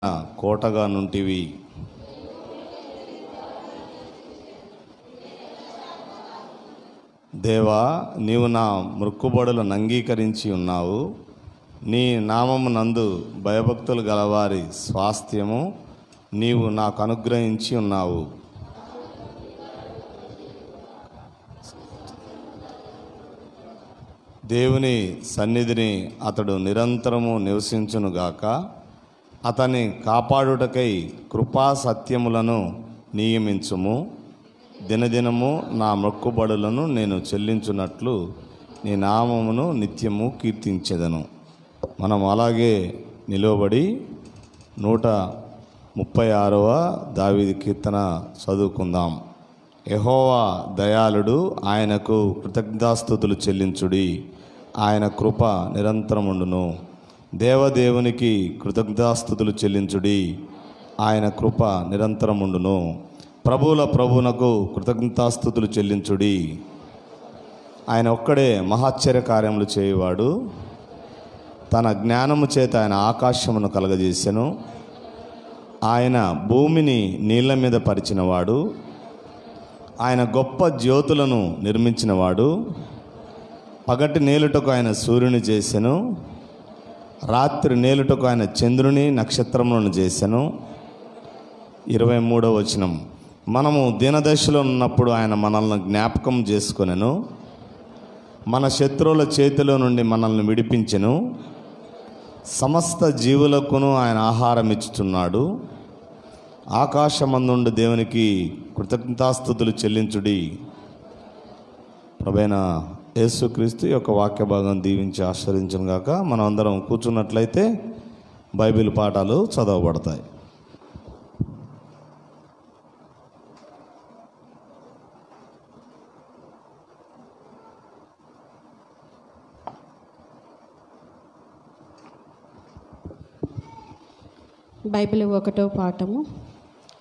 కోటగా నుంటివి. దేవా, నీవు నా మొక్కుబడులను అంగీకరించి ఉన్నావు. నీ నామమునందు భయభక్తులు గలవారి స్వాస్థ్యము నీవు నాకు అనుగ్రహించి ఉన్నావు. దేవుని సన్నిధిని అతడు నిరంతరము నివసించునుగాక. అతని కాపాడుటకై కృపా సత్యములను నియమించుము. దినదినము నా మొక్కుబడులను నేను చెల్లించున్నట్లు నీ నామమును నిత్యము కీర్తించెదను. మనం అలాగే నిలవబడి 136వ దావీదు కీర్తన చదువుకుందాం. యెహోవా దయాళుడు, ఆయనకు కృతజ్ఞతాస్తుతులు చెల్లించుడి. ఆయన కృప నిరంతరముండును. దేవదేవునికి కృతజ్ఞతాస్తుతులు చెల్లించుడి. ఆయన కృప నిరంతరముండును. ప్రభువుల ప్రభువునకు కృతజ్ఞతాస్తుతులు చెల్లించుడి. ఆయన ఒక్కడే మహాశ్చర్య కార్యములు చేయువాడు. తన జ్ఞానము చేత ఆయన ఆకాశమును కలగజేసెను. ఆయన భూమిని నీళ్ల మీద పరిచినవాడు. ఆయన గొప్ప జ్యోతులను నిర్మించినవాడు. పగటి నేలుటకు ఆయన సూర్యుని చేసెను. రాత్రి నేలుటకు ఆయన చంద్రుని నక్షత్రములను చేసెను. 23వ వచనం. మనము దీనదశలో ఉన్నప్పుడు ఆయన మనల్ని జ్ఞాపకం చేసుకొనెను. మన శత్రువుల చేతిలో నుండి మనల్ని విడిపించెను. సమస్త జీవులకును ఆయన ఆహారం ఇచ్చుచున్నాడు. ఆకాశమందుండు దేవునికి కృతజ్ఞతాస్తుతులు చెల్లించుడి. ప్రభువైన యేసుక్రీస్తు యొక్క వాక్య భాగం దీవించి ఆశీర్వదించును గాక. మనం అందరం కూర్చున్నట్లయితే బైబిల్ పాఠాలు చదవబడతాయి. బైబిల్ 1వ పాఠము.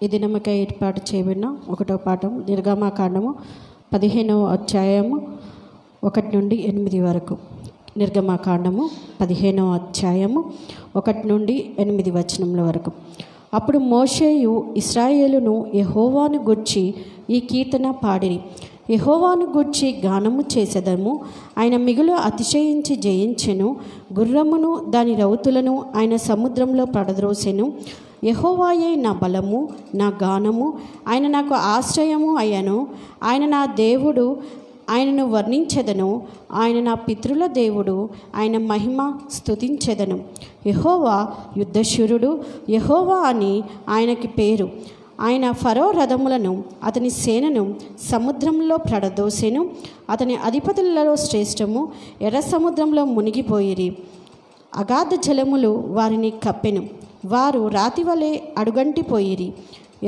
ఈ దినముకై ఏర్పాటు చేయబడిన 1వ పాఠం నిర్గమాకాండము 15వ అధ్యాయము 1 నుండి 8 వరకు. నిర్గమాకాండము 15వ అధ్యాయము 1 నుండి 8 వచనముల వరకు. అప్పుడు మోషేయు ఇశ్రాయేలును యెహోవాను గూర్చి ఈ కీర్తన పాడిరి. యెహోవాను గూర్చి గానము చేసెదము. ఆయన మిగులు అతిశయించి జయించెను. గుర్రమును దాని రౌతులను ఆయన సముద్రంలో పడద్రోసెను. యెహోవాయే నా బలము, నా గానము, ఆయన నాకు ఆశ్రయము అయ్యను. ఆయన నా దేవుడు, ఆయనను వర్ణించెదను. ఆయన నా పితరుల దేవుడు, ఆయన మహిమ స్తుతించెదను. యెహోవా యుద్ధశూరుడు, యెహోవా అని ఆయనకి పేరు. ఆయన ఫరో రథములను అతని సేనను సముద్రంలో పడదోసెను. అతని అధిపతులలో శ్రేష్టము ఎర్ర సముద్రంలో మునిగిపోయిరి. అగాధ జలములు వారిని కప్పెను. వారు రాతి వలె అడుగంటిపోయిరి.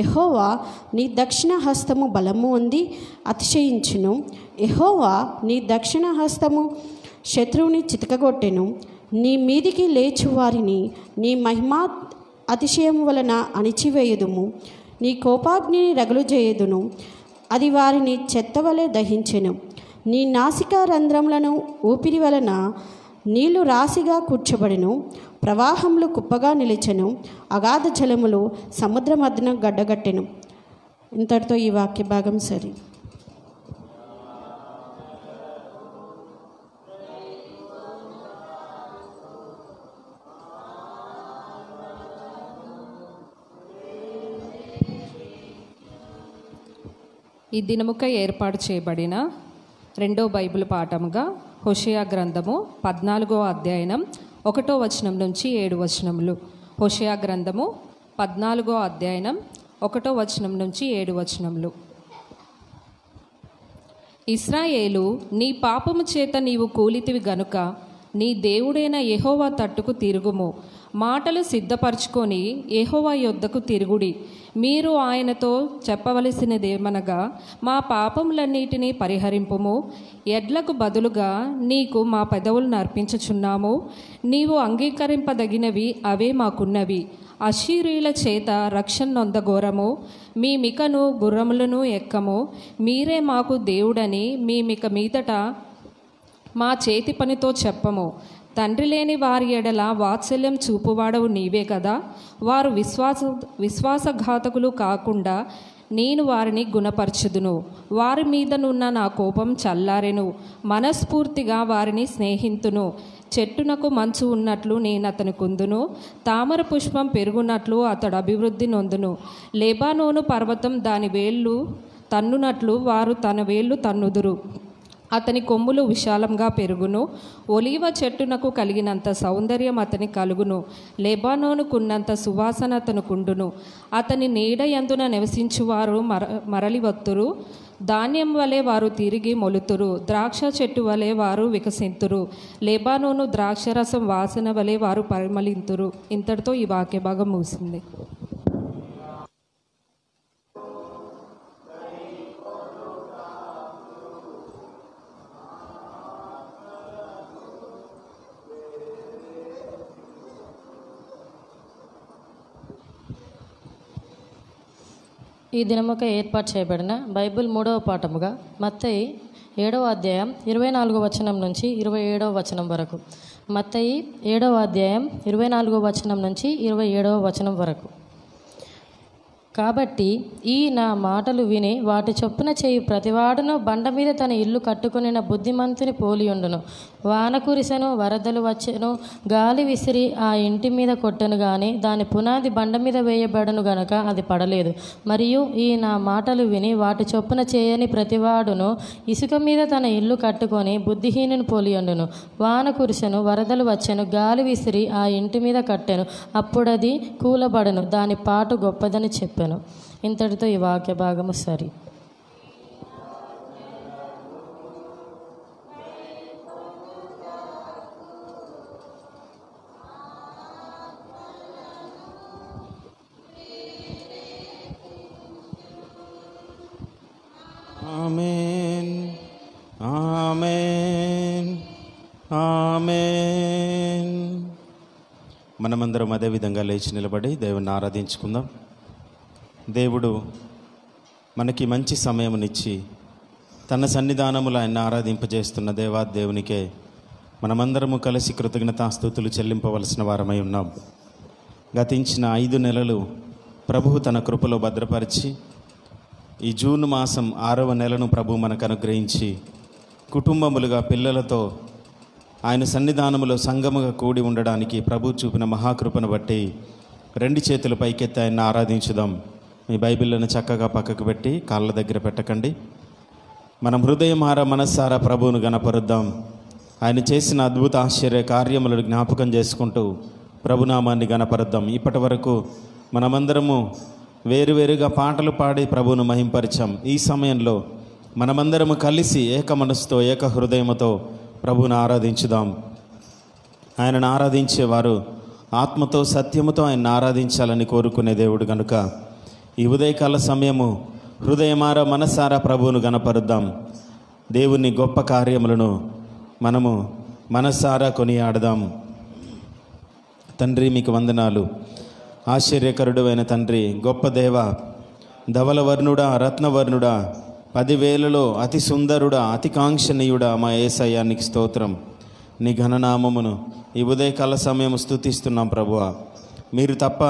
యెహోవా నీ దక్షిణ హస్తము బలము ఉంది అతిశయించును. యెహోవా నీ దక్షిణ హస్తము శత్రువుని చితకగొట్టెను. నీ మీదికి లేచు వారిని నీ మహిమా అతిశయము వలన అణిచివేయుదుము. నీ కోపాగ్నిని రగులుజేయుదును. అది వారిని చెత్తవలె దహించెను. నీ నాసికా రంధ్రములను ఊపిరి వలన నీళ్లు రాశిగా కూర్చబడెను. ప్రవాహములు కుప్పగా నిలిచెను. అగాధ జలములు సముద్ర మధ్యన గడ్డగట్టెను. ఇంతటితో ఈ వాక్య భాగం సరి. ఈ దినముకై ఏర్పాటు చేయబడిన 2వ బైబిల్ పాఠముగా హోషేయ గ్రంథము 14వ అధ్యాయం 1వ వచనం నుంచి 7 వచనములు. హోషేయ గ్రంథము 14వ అధ్యాయం 1వ వచనం నుంచి 7 వచనములు. ఇశ్రాయేలు, నీ పాపము చేత నీవు కూలితివి గనుక నీ దేవుడైన యెహోవా తట్టుకు తిరుగుము. మాటలు సిద్ధపరచుకొని యెహోవా యొద్దకు తిరుగుడి. మీరు ఆయనతో చెప్పవలసినదేమనగా, మా పాపములన్నిటినీ పరిహరింపుము. ఎడ్లకు బదులుగా నీకు మా పెదవులను అర్పించుచున్నాము. నీవు అంగీకరింపదగినవి అవే మాకున్నవి. అశ్షూరీయుల చేత రక్షణ నొందగోరము. మీ మికను గుర్రములను ఎక్కము. మీరే మాకు దేవుడని మీ మిక మీదట మా చేతి పనితో చెప్పము. తండ్రి లేని వారి ఎడల వాత్సల్యం చూపువాడవు నీవే కదా. వారు విశ్వాసఘాతకులు కాకుండా నేను వారిని గుణపరచుదును. వారి మీదనున్న నా కోపం చల్లారెను. మనస్ఫూర్తిగా వారిని స్నేహితును. చెట్టునకు మంచు ఉన్నట్లు నేను అతని కుందును. తామర పుష్పం పెరుగునట్లు అతడు అభివృద్ధి నొందును. లెబానోను పర్వతం దాని వేళ్ళు తన్నునట్లు వారు తన వేళ్ళు తన్నుదురు. అతని కొమ్ములు విశాలంగా పెరుగును. ఒలీవ చెట్టునకు కలిగినంత సౌందర్యం అతని కలుగును. లెబానోనుకున్నంత సువాసన అతనుకుండును. అతని నీడ యందున నివసించువారు మరలి వత్తురు. ధాన్యం వలె వారు తిరిగి మొలుతురు. ద్రాక్ష చెట్టు వలె వారు వికసింతురు. లెబానోను ద్రాక్షరసం వాసన వలె వారు పరిమళింతురు. ఇంతటితో ఈ వాక్య భాగం ముగిసింది. ఈ దినముక ఏర్పాటు చేయబడిన బైబిల్ 3వ పాఠముగా మత్తయి 7వ అధ్యాయం 24వ వచనం నుంచి 27వ వచనం వరకు. మత్తయి 7వ అధ్యాయం 24వ వచనం నుంచి 27వ వచనం వరకు. కాబట్టి ఈ నా మాటలు విని వాటి చొప్పున చేయు ప్రతివాడును బండ మీద తన ఇల్లు కట్టుకునిన బుద్ధిమంతుని పోలియుండును. వాన కురిసెను, వరదలు వచ్చెను, గాలి విసిరి ఆ ఇంటి మీద కొట్టెను గాని దాని పునాది బండ మీద వేయబడను గనక అది పడలేదు. మరియు ఈ నా మాటలు విని వాటి చొప్పున చేయని ప్రతివాడును ఇసుక మీద తన ఇల్లు కట్టుకొని బుద్ధిహీనుని పోలియుండును. వాన కురిసెను, వరదలు వచ్చెను, గాలి విసిరి ఆ ఇంటి మీద కట్టెను, అప్పుడది కూలబడెను, దాని పాటు గొప్పదని చెప్పాను. ఇంతటితో ఈ వాక్య భాగము సరి. ఆమేన్, ఆమేన్, ఆమేన్. మనమందరం అదే విధంగా లేచి నిలబడి దేవుని ఆరాధించుకుందాం. దేవుడు మనకి మంచి సమయమునిచ్చి తన సన్నిధానములు ఆయన ఆరాధింపజేస్తున్న దేవునికే మనమందరము కలిసి కృతజ్ఞతాస్తుతులు చెల్లింపవలసిన వారమై ఉన్నాం. గతించిన 5 నెలలు ప్రభువు తన కృపలో భద్రపరిచి ఈ జూన్ మాసం 6వ నెలను ప్రభు మనకు అనుగ్రహించి కుటుంబములుగా పిల్లలతో ఆయన సన్నిధానములో సంగముగా కూడి ఉండడానికి ప్రభు చూపిన మహాకృపను బట్టి 2 చేతులు పైకెత్తి ఆయన్ని ఆరాధించుదాం. మీ బైబిల్లను చక్కగా పక్కకు పెట్టి కాళ్ళ దగ్గర పెట్టకండి. మనం హృదయమార మనస్సారా ప్రభువును గణపరుద్దాం. ఆయన చేసిన అద్భుత ఆశ్చర్య కార్యములను జ్ఞాపకం చేసుకుంటూ ప్రభునామాన్ని గణపరుద్దాం. ఇప్పటి వరకు మనమందరము వేరువేరుగా పాటలు పాడి ప్రభువును మహింపరిచాం. ఈ సమయంలో మనమందరము కలిసి ఏక మనసుతో ఏక హృదయముతో ప్రభువును ఆరాధించుదాం. ఆయనను ఆరాధించేవారు ఆత్మతో సత్యముతో ఆయన్ని ఆరాధించాలని కోరుకునే దేవుడు కనుక ఈ ఉదయకాల సమయము హృదయమార మనసారా ప్రభువును గణపరుద్దాం. దేవుని గొప్ప కార్యములను మనము మనసారా కొనియాడదాం. తండ్రి మీకు వందనాలు. ఆశ్చర్యకరుడు అయిన తండ్రి, గొప్ప దేవ, ధవలవర్ణుడా, రత్నవర్ణుడా, 10,000లో అతి సుందరుడా, అతి కాంక్షణీయుడా మా యేసయ్యానికి స్తోత్రం. నీ ఘననామమును ఈ ఉదయకాల సమయం స్తుతిస్తున్నాం ప్రభువా. మీరు తప్ప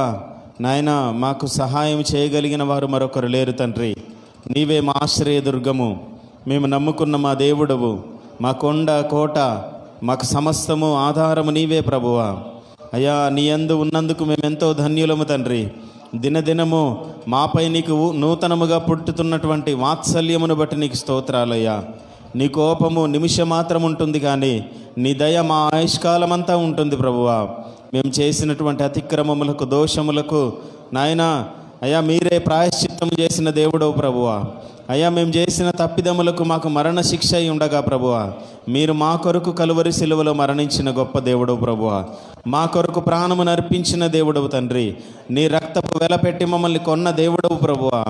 నాయన మాకు సహాయం చేయగలిగిన వారు మరొకరు లేరు తండ్రి. నీవే మా ఆశ్రయదుర్గము, మేము నమ్ముకున్న మా దేవుడవు, మా కొండ కోట, మాకు సమస్తము ఆధారము నీవే ప్రభువా. అయ్యా, నీ యందు ఉన్నందుకు మేమెంతో ధన్యులము తండ్రి. దినదినము మాపై నీకు నూతనముగా పుట్టుతున్నటువంటి వాత్సల్యమును బట్టి నీకు స్తోత్రాలయ్యా. నీ కోపము నిమిషం మాత్రం ఉంటుంది కానీ నీ దయ మా ఆయుష్కాలమంతా ఉంటుంది ప్రభువా. మేము చేసినటువంటి అతిక్రమములకు, దోషములకు నాయనా అయ్యా మీరే ప్రాయశ్చిత్తం చేసిన దేవుడవు ప్రభువా. అయ్యా మేము చేసిన తప్పిదములకు మాకు మరణ శిక్ష అయి ఉండగా ప్రభువా, మీరు మా కొరకు కలువరి సిలువలో మరణించిన గొప్ప దేవుడవు ప్రభువా. మా కొరకు ప్రాణమును అర్పించిన దేవుడవు తండ్రి. నీ రక్తపు వెలపెట్టి మమ్మల్ని కొన్న దేవుడవు ప్రభువా.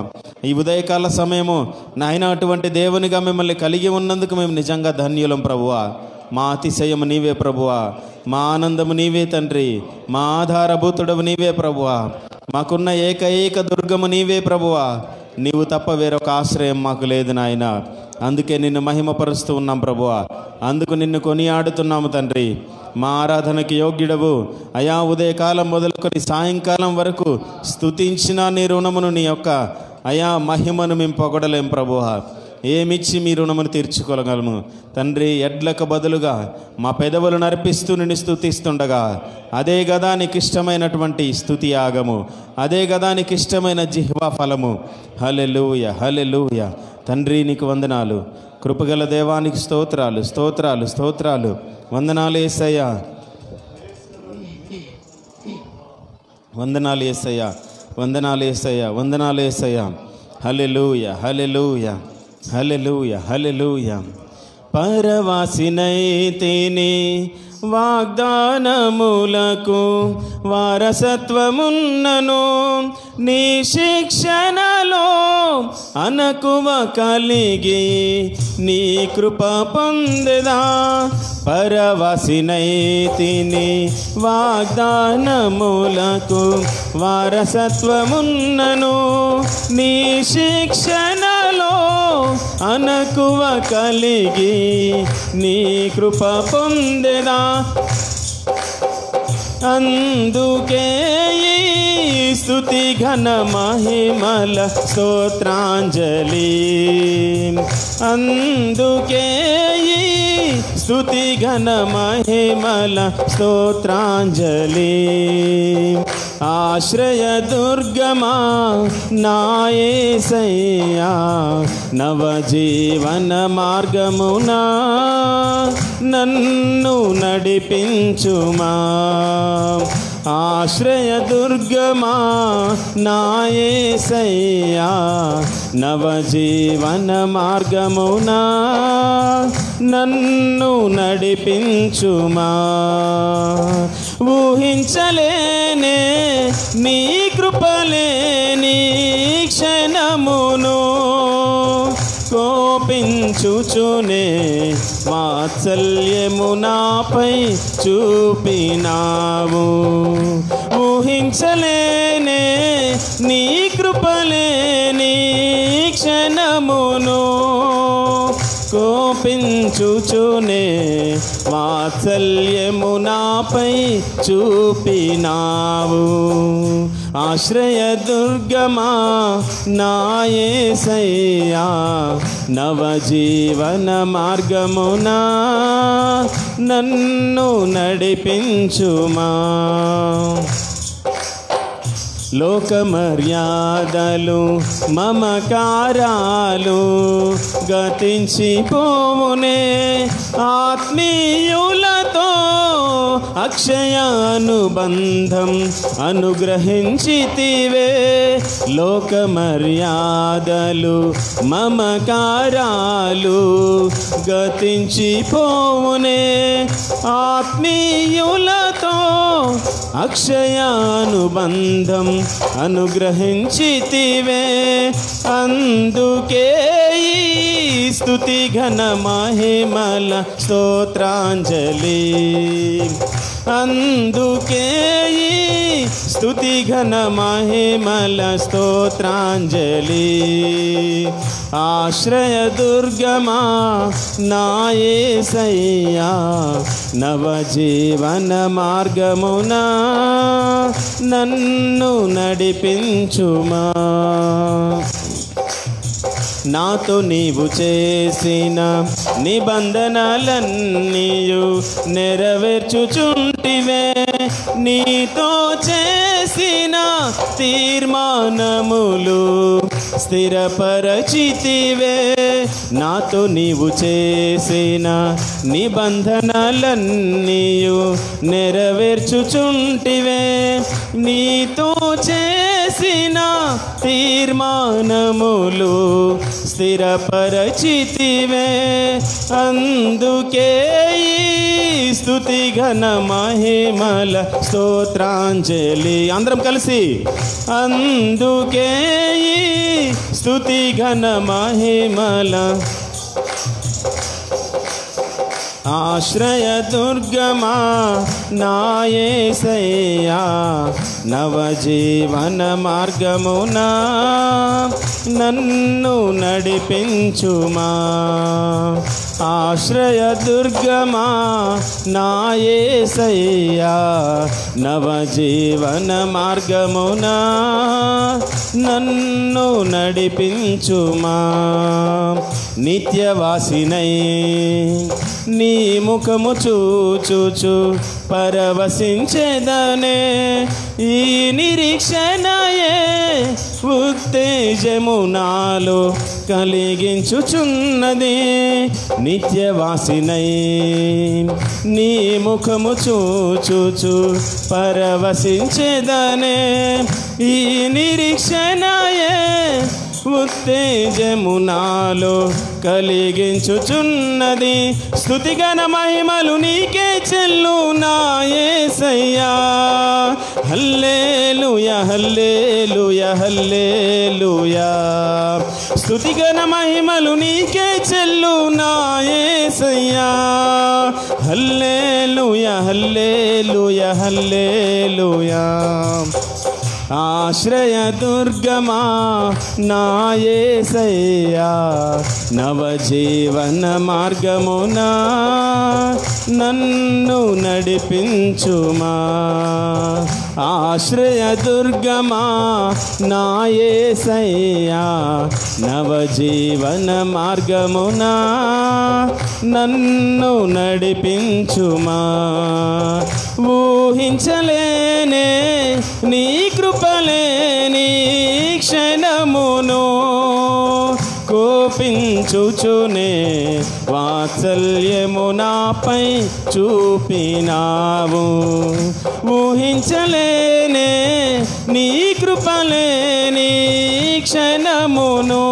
ఈ ఉదయకాల సమయము నాయన అటువంటి దేవునిగా మిమ్మల్ని కలిగి ఉన్నందుకు మేము నిజంగా ధన్యులం ప్రభువా. మా అతిశయము నీవే ప్రభువా, మా ఆనందము నీవే తండ్రి, మా ఆధారభూతుడవు నీవే ప్రభువా, మాకున్న ఏకైక దుర్గము నీవే ప్రభువా. నీవు తప్ప వేరొక ఆశ్రయం మాకు లేదు నాయన. అందుకే నిన్ను మహిమపరుస్తూ ఉన్నాం ప్రభువా. అందుకు నిన్ను కొనియాడుతున్నాము తండ్రి. మా ఆరాధనకి యోగ్యుడవు అయా. ఉదయకాలం మొదలుకొని సాయంకాలం వరకు స్తుతించిన నీ రుణమును, నీ యొక్క అయా మహిమను మేము పొగడలేం ప్రభువా. ఏమిచ్చి మీ రుణమును తీర్చుకోగలము తండ్రి. ఎడ్లకు బదులుగా మా పెదవులను అర్పిస్తూ నిన్ను స్తుతిస్తుండగా అదే గదా నీకు ఇష్టమైనటువంటి స్తుతి యాగము, అదే గదా నీకు ఇష్టమైన జిహ్వా ఫలము. హల్లెలూయ, హల్లెలూయ. తండ్రి నీకు వందనాలు. కృపగల దేవానికి స్తోత్రాలు, స్తోత్రాలు, స్తోత్రాలు. వందనాలు యేసయ్యా, వందనాలు యేసయ్యా, వందనాలు యేసయ్యా, వందనాలు యేసయ్యా. హల్లెలూయ, హల్లెలూయ, హల్లెలూయ, హల్లెలూయ. పరవాసినైతిని వాగ్దానములకు వారసత్వమున్నను, నీ శిక్షణలో అనకువ కలిగి నీ కృప పొందెదా. పరవాసినైతిని వాగ్దానములకు వారసత్వమున్నను, నీ శిక్షణలో అనకువ కలిగి నీ కృప పొందెదా. అందుకే ఈ స్తుతి ఘన మహిమల స్తోత్రాంజలి, అందుకే ఈ స్తుతి ఘన మహిమల స్తోత్రాంజలి. ఆశ్రయ దుర్గమా నా యేసయ్యా, నవజీవన మార్గమునా నన్ను నడిపించుమా. ఆశ్రయ దుర్గమా నా యేసయ్యా, నవజీవన మార్గమునా నన్ను నడిపించుమా. ఊహించలేనే నీ కృపలేని క్షణమును, కోపించుచునే వాత్సల్యము నాపై చూపినావు. ఊహించలేనే నీ కృపలేని క్షణమును, కోపించుచునే వాత్సల్యము నాపై చూపినావు. ఆశ్రయ దుర్గమా నా యేసయ్యా, నవజీవన మార్గమునా నన్ను నడిపించుమా. లోక మర్యాదలు మమకారాలు గతించిపోవునే, ఆత్మీయులతో అక్షయ అనుబంధం అనుగ్రహించితివే. లోక మర్యాదలు మమకారాలు గతించిపోవునే, ఆత్మీయులతో అక్షయ అనుబంధం అనుగ్రహించితివే. అందుకే ఈ స్తుతి ఘన మహిమల స్తోత్రాంజలి, అందుకే ఈ స్తుతి ఘన మహిమల స్తోత్రాంజలి. ఆశ్రయ దుర్గమా నా యేసయ్యా, నవజీవన మార్గమునా నన్ను నడిపించుమా. నాతో నీవు చేసిన నిబంధనలన్నీయు నెరవేర్చుచుంటివే, నీతో చేసిన తీర్మానములు స్థిరపరచితివే. నాతో నీవు చేసిన నిబంధనలన్నీయు నెరవేర్చుచుంటివే, నీతో చేసిన తీర్మానములు స్థిరపరచితివే. అందుకే ఈ స్తుతి ఘన మహిమల స్తోత్రాంజలి. అందరం కలిసి అందుకే ఈ స్తుతి ఘన మహిమల, ఆశ్రయ దుర్గమా నా యేసయ్యా, నవజీవన మార్గమునా నన్ను నడిపించుమా. ఆశ్రయ దుర్గమా నా యేసయ్యా, నవజీవన మార్గమునా నన్ను నడిపించుమా. నిత్యవాసినై నీ ముఖము చూచుచు పరవశించేదనే, ఈ నిరీక్షణయే ఉత్తేజము నాలో కలిగించుచున్నది. నిత్యవాసినై నీ ముఖము చూచుచు పరవశించేదనే, ఈ నిరీక్షణయే ఉత్తేజము నాలో కలిగించుచున్నది. స్తుతిగణ మహిమలు నీకే చెల్లు నా యేసయ్యా. హల్లెలూయా హల్లెలూయా హల్లెలూయా. స్తుతిగణ మహిమలు నీకే చెల్లు నా యేసయ్యా. హల్లెలూయా హల్లెలూయా హల్లెలూయా. ఆశ్రయ దుర్గమా నా యేసయ్యా, నవజీవన మార్గమునా నన్ను నడిపించుమా. ఆశ్రయ దుర్గమా నా యేసయ్యా, నవజీవన మార్గమునా నన్ను నడిపించుమా. ఊహించలేనే నీ కృపలేని క్షణమును, కోపించుచునే వాత్సల్యము నాపై చూపినావు. ఊహించలేనే నీ కృపలేని క్షణమును,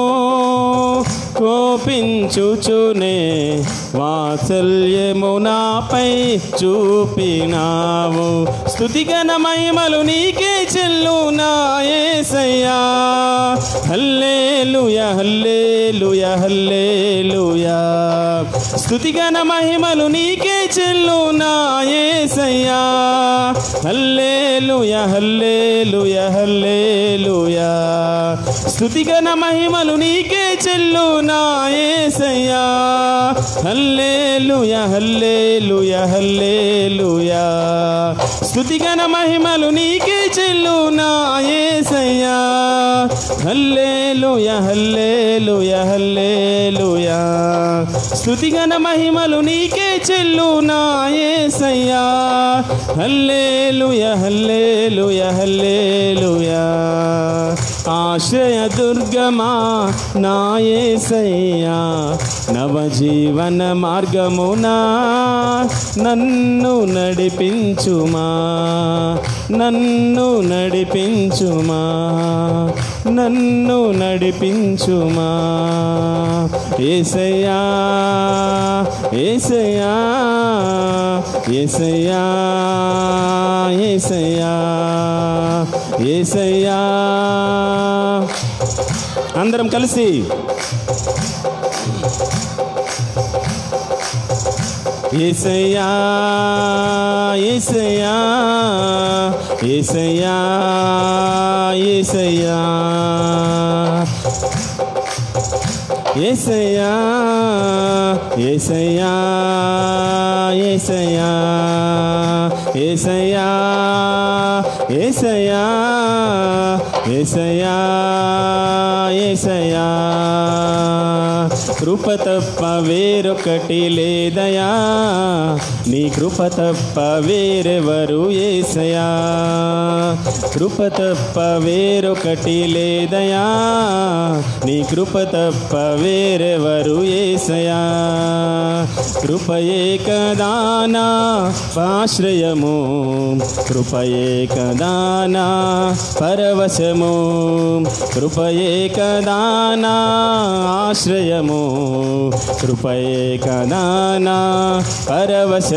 కోపించుచునే వాత్సల్యము నాపై చూపినావు. స్తుతిగణ మహిమలు నీకే చెల్లు నా యేసయ్యా. హల్లెలూయా హల్లెలూయా హల్లెలూయా. స్తుతిగణ మహిమలు నీకే చెల్లు నా యేసయ్యా. హల్లెలూయా హల్లెలూయా హల్లెలూయా. స్తుతిగణ మహిమలు నీకే చెల్లు నా యేసయ్యా. హల్లెలూయా హల్లెలూయా హల్లెలూయా. స్తుతిగణ మహిమలు నీకే చెల్లు నా యేసయ్యా. హల్లెలూయా హల్లెలూయా హల్లెలూయా. స్తుతిగణ మహిమలు నీకే చెల్లు నా యేసయ్యా. హల్లెలూయా హల్లెలూయా హల్లెలూయా. ఆశ్రయ దుర్గమా నా యేసయ్యా, నవజీవన మార్గమునా నన్ను నడిపించుమా. నన్ను నడిపించుమా. నన్ను నడిపించుమా. యేసయ్యా యేసయ్యా యేసయ్యా యేసయ్యా యేసయ్యా. అందరం కలిసి యేసయ్యా యేసయ్యా యేసయ్యా యేసయ్యా యేసయ్యా యేసయ్యా యేసయ్యా యేసయ్యా యేసయ్యా యేసయ్యా యేసయ్యా. కృప తప్ప వేరొకటి లేదయా, నీ కృప తప్ప వేరెవరు యేసయ్యా. కృప తప్ప వేరొకటి లేదయా, నీ కృప తప్ప వేరెవరు యేసయ్యా. కృపయే కదానా ఆశ్రయము, కృపయే కదానా పరవశము, కృపయే కదానా ఆశ్రయము, కృపయే కదానా పరవశము.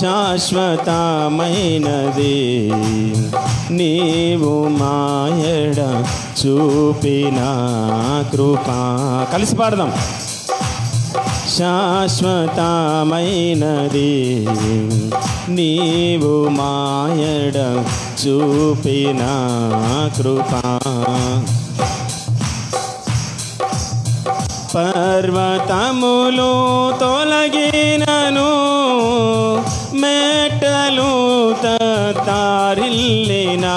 శాశ్వతమైనది నీవు మాయడ చూపిన కృపా. కలిసి పాడదాం. శాశ్వతమైనది నీవు మాయడ చూపిన కృపా. పర్వతములు తొలగినను మెట్టలు తారిల్లినా,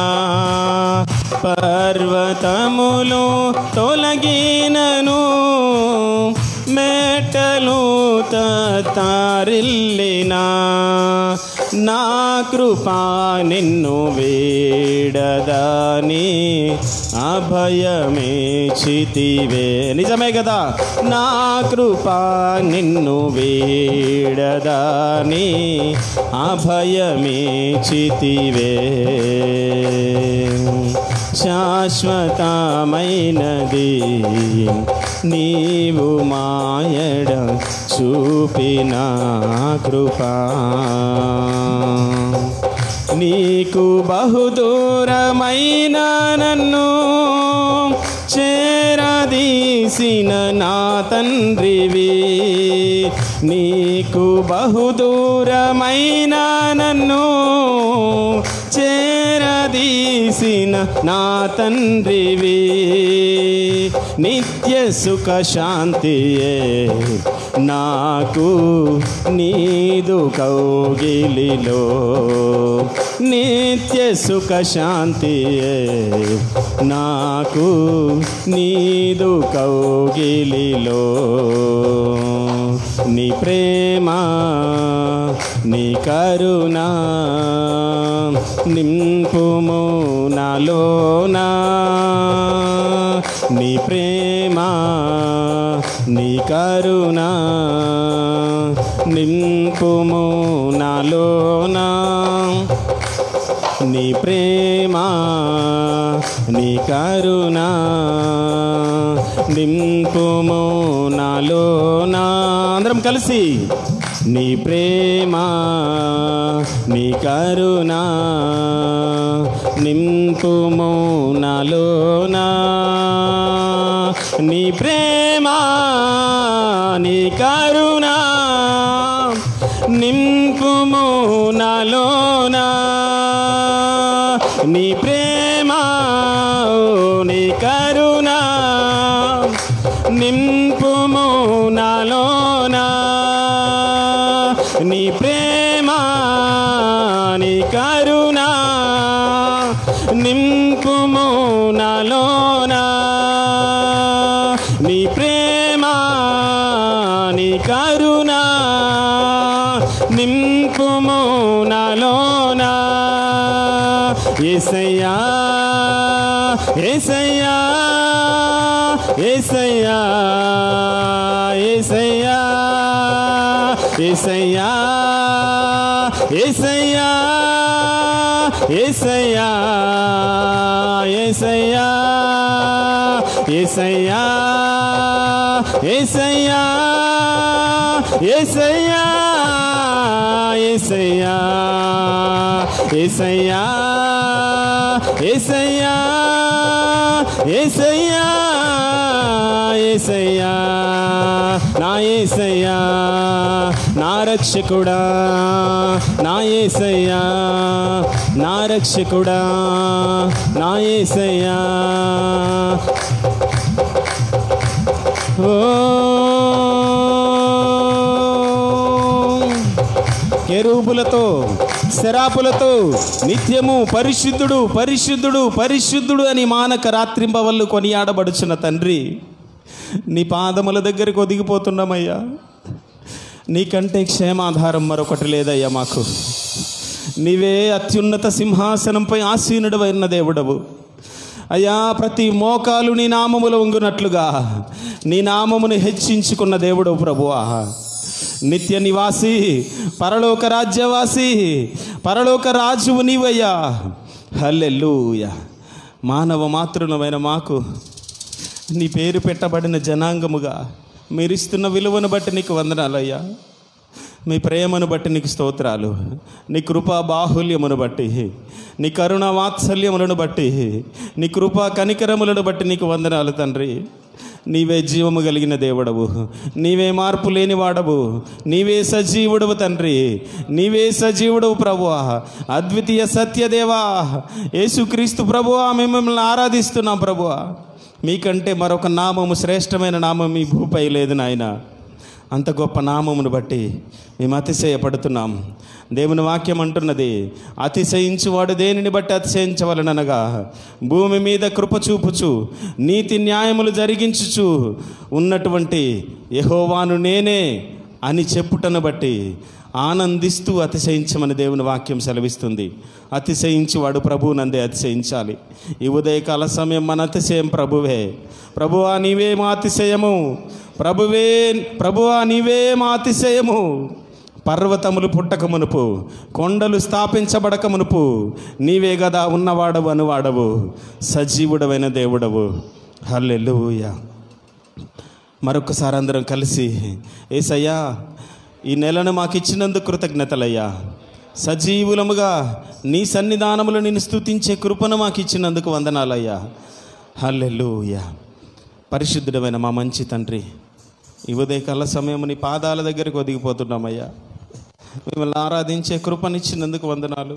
పర్వతములు తొలగినను మెట్టలు తారిల్లినా, నా కృపా నిన్ను వేడదాని అభయమేచితివే. నిజమే కదా. నా కృపా నిన్ను వేడదాని అభయమేచితివే. శాశ్వతమైనది నీవు మాయడ చూపిన కృపా. నీకు బహుదూరమైన నన్ను చేరదీసిన నా తండ్రివి, నీకు బహుదూరమైన నన్ను చేరదీసిన నా తండ్రివి, నిత్య సుఖ శాంతియే నాకు నీదు కౌగిలిలో, నిత్య సుఖ శాంతియే నాకు నీదు కౌగిలిలో. నీ ప్రేమ నీ కరుణ నింపుము నాలోనా, నీ ప్రేమ నీ కరుణ నింపుము నాలోనా, నీ ప్రేమ నీ కరుణ నింపుము నాలోనా. అందరం కలిసి నీ ప్రేమ నీ కరుణ నింపుము నాలోనా, నీ ప్రేమ నీ కరుణ నింపుము నాలోనా, నీ ప్రేమ నీ కరుణ నింపుము నాలోనా, నీ ప్రేమ నీ కరుణ నింపుము నాలోనా, నీ ప్రేమ నీ కరుణ నింపుము నాలోనా. యేసయ్యా యేసయ్యా యేసయ్యా యేసయ్యా యేసయ్యా యేసయ్యా యేసయ్యా యేసయ్యా యేసయ్యా యేసయ్యా యేసయ్యా యేసయ్యా యేసయ్యా యేసయ్యా యేసయ్యా యేసయ్యా నా యేసయ్యా నా రక్షకుడా, నా యేసయ్యా నా రక్షకుడా, నా యేసయ్యా. ఓ కెరూబులతో శరాపులతో నిత్యము పరిశుద్ధుడు పరిశుద్ధుడు పరిశుద్ధుడు అని మానక రాత్రింబవళ్ళు కొనియాడబడుచున్న తండ్రి, నీ పాదముల దగ్గరికి ఒదిగిపోతున్నామయ్యా. నీకంటే క్షేమాధారం మరొకటి లేదయ్యా మాకు. నీవే అత్యున్నత సింహాసనంపై ఆసీనుడవైన దేవుడవు అయ్యా. ప్రతి మోకాలు నీ నామములో వంగునట్లుగా నీ నామమును హెచ్చించుకున్న దేవుడవు ప్రభువా. నిత్య నివాసి పరలోక రాజ్యవాసి పరలోక రాజువు నీవయ్యా. హల్లెలూయా. మానవ మాతృలమైన మాకు నీ పేరు పెట్టబడిన జనాంగముగా మీరిస్తున్న విలువను బట్టి నీకు వందనాలయ్యా. మీ ప్రేమను బట్టి నీకు స్తోత్రాలు, నీ కృపా బాహుల్యమును బట్టి, నీ కరుణ వాత్సల్యములను బట్టి, నీ కృపా కనికరములను బట్టి నీకు వందనాలు తండ్రి. నీవే జీవము కలిగిన దేవుడవు, నీవే మార్పు లేని వాడవు, నీవే సజీవుడవు తండ్రి, నీవే సజీవుడవు ప్రభువా, అద్వితీయ సత్యదేవా యేసుక్రీస్తు ప్రభువా, మేము మిమ్మల్ని ఆరాధిస్తున్నాం ప్రభువా. మీకంటే మరొక నామము, శ్రేష్టమైన నామం ఈ భూపై లేదు నాయన. అంత గొప్ప నామమును బట్టి మేము అతిశయపడుతున్నాం. దేవుని వాక్యం అంటున్నది, అతిశయించువాడు దేనిని బట్టి అతిశయించవలననగా భూమి మీద కృప చూపుచు నీతి న్యాయములు జరిగించుచు ఉన్నటువంటి యెహోవాను నేనే అని చెప్పుటను బట్టి ఆనందిస్తూ అతిశయించమని దేవుని వాక్యం సెలవిస్తుంది. అతిశయించువాడు ప్రభువు నందే అతిశయించాలి. ఈ ఉదయకాల సమయం మన అతిశయం ప్రభువే. ప్రభువా నీవే మా అతిశయము, ప్రభువా నీవే మా అతిశయము. పర్వతములు పుట్టక మునుపు, కొండలు స్థాపించబడక మునుపు నీవే గదా ఉన్నవాడవు అనువాడవు, సజీవుడవైన దేవుడవు. హల్లెలూయా. మరొకసారి అందరం కలిసి, యేసయ్యా ఈ నెలను మాకు ఇచ్చినందుకు కృతజ్ఞతలయ్యా. సజీవులముగా నీ సన్నిధానములు నిన్ను స్తుతించే కృపను మాకు ఇచ్చినందుకు వందనాలయ్యా. హల్లెలూయా. పరిశుద్ధుడమైన మా మంచి తండ్రి, ఈ ఉదయకాల సమయం నీ పాదాల దగ్గరికి ఒదిగిపోతున్నామయ్యా. మిమ్మల్ని ఆరాధించే కృపనిచ్చినందుకు వందనాలు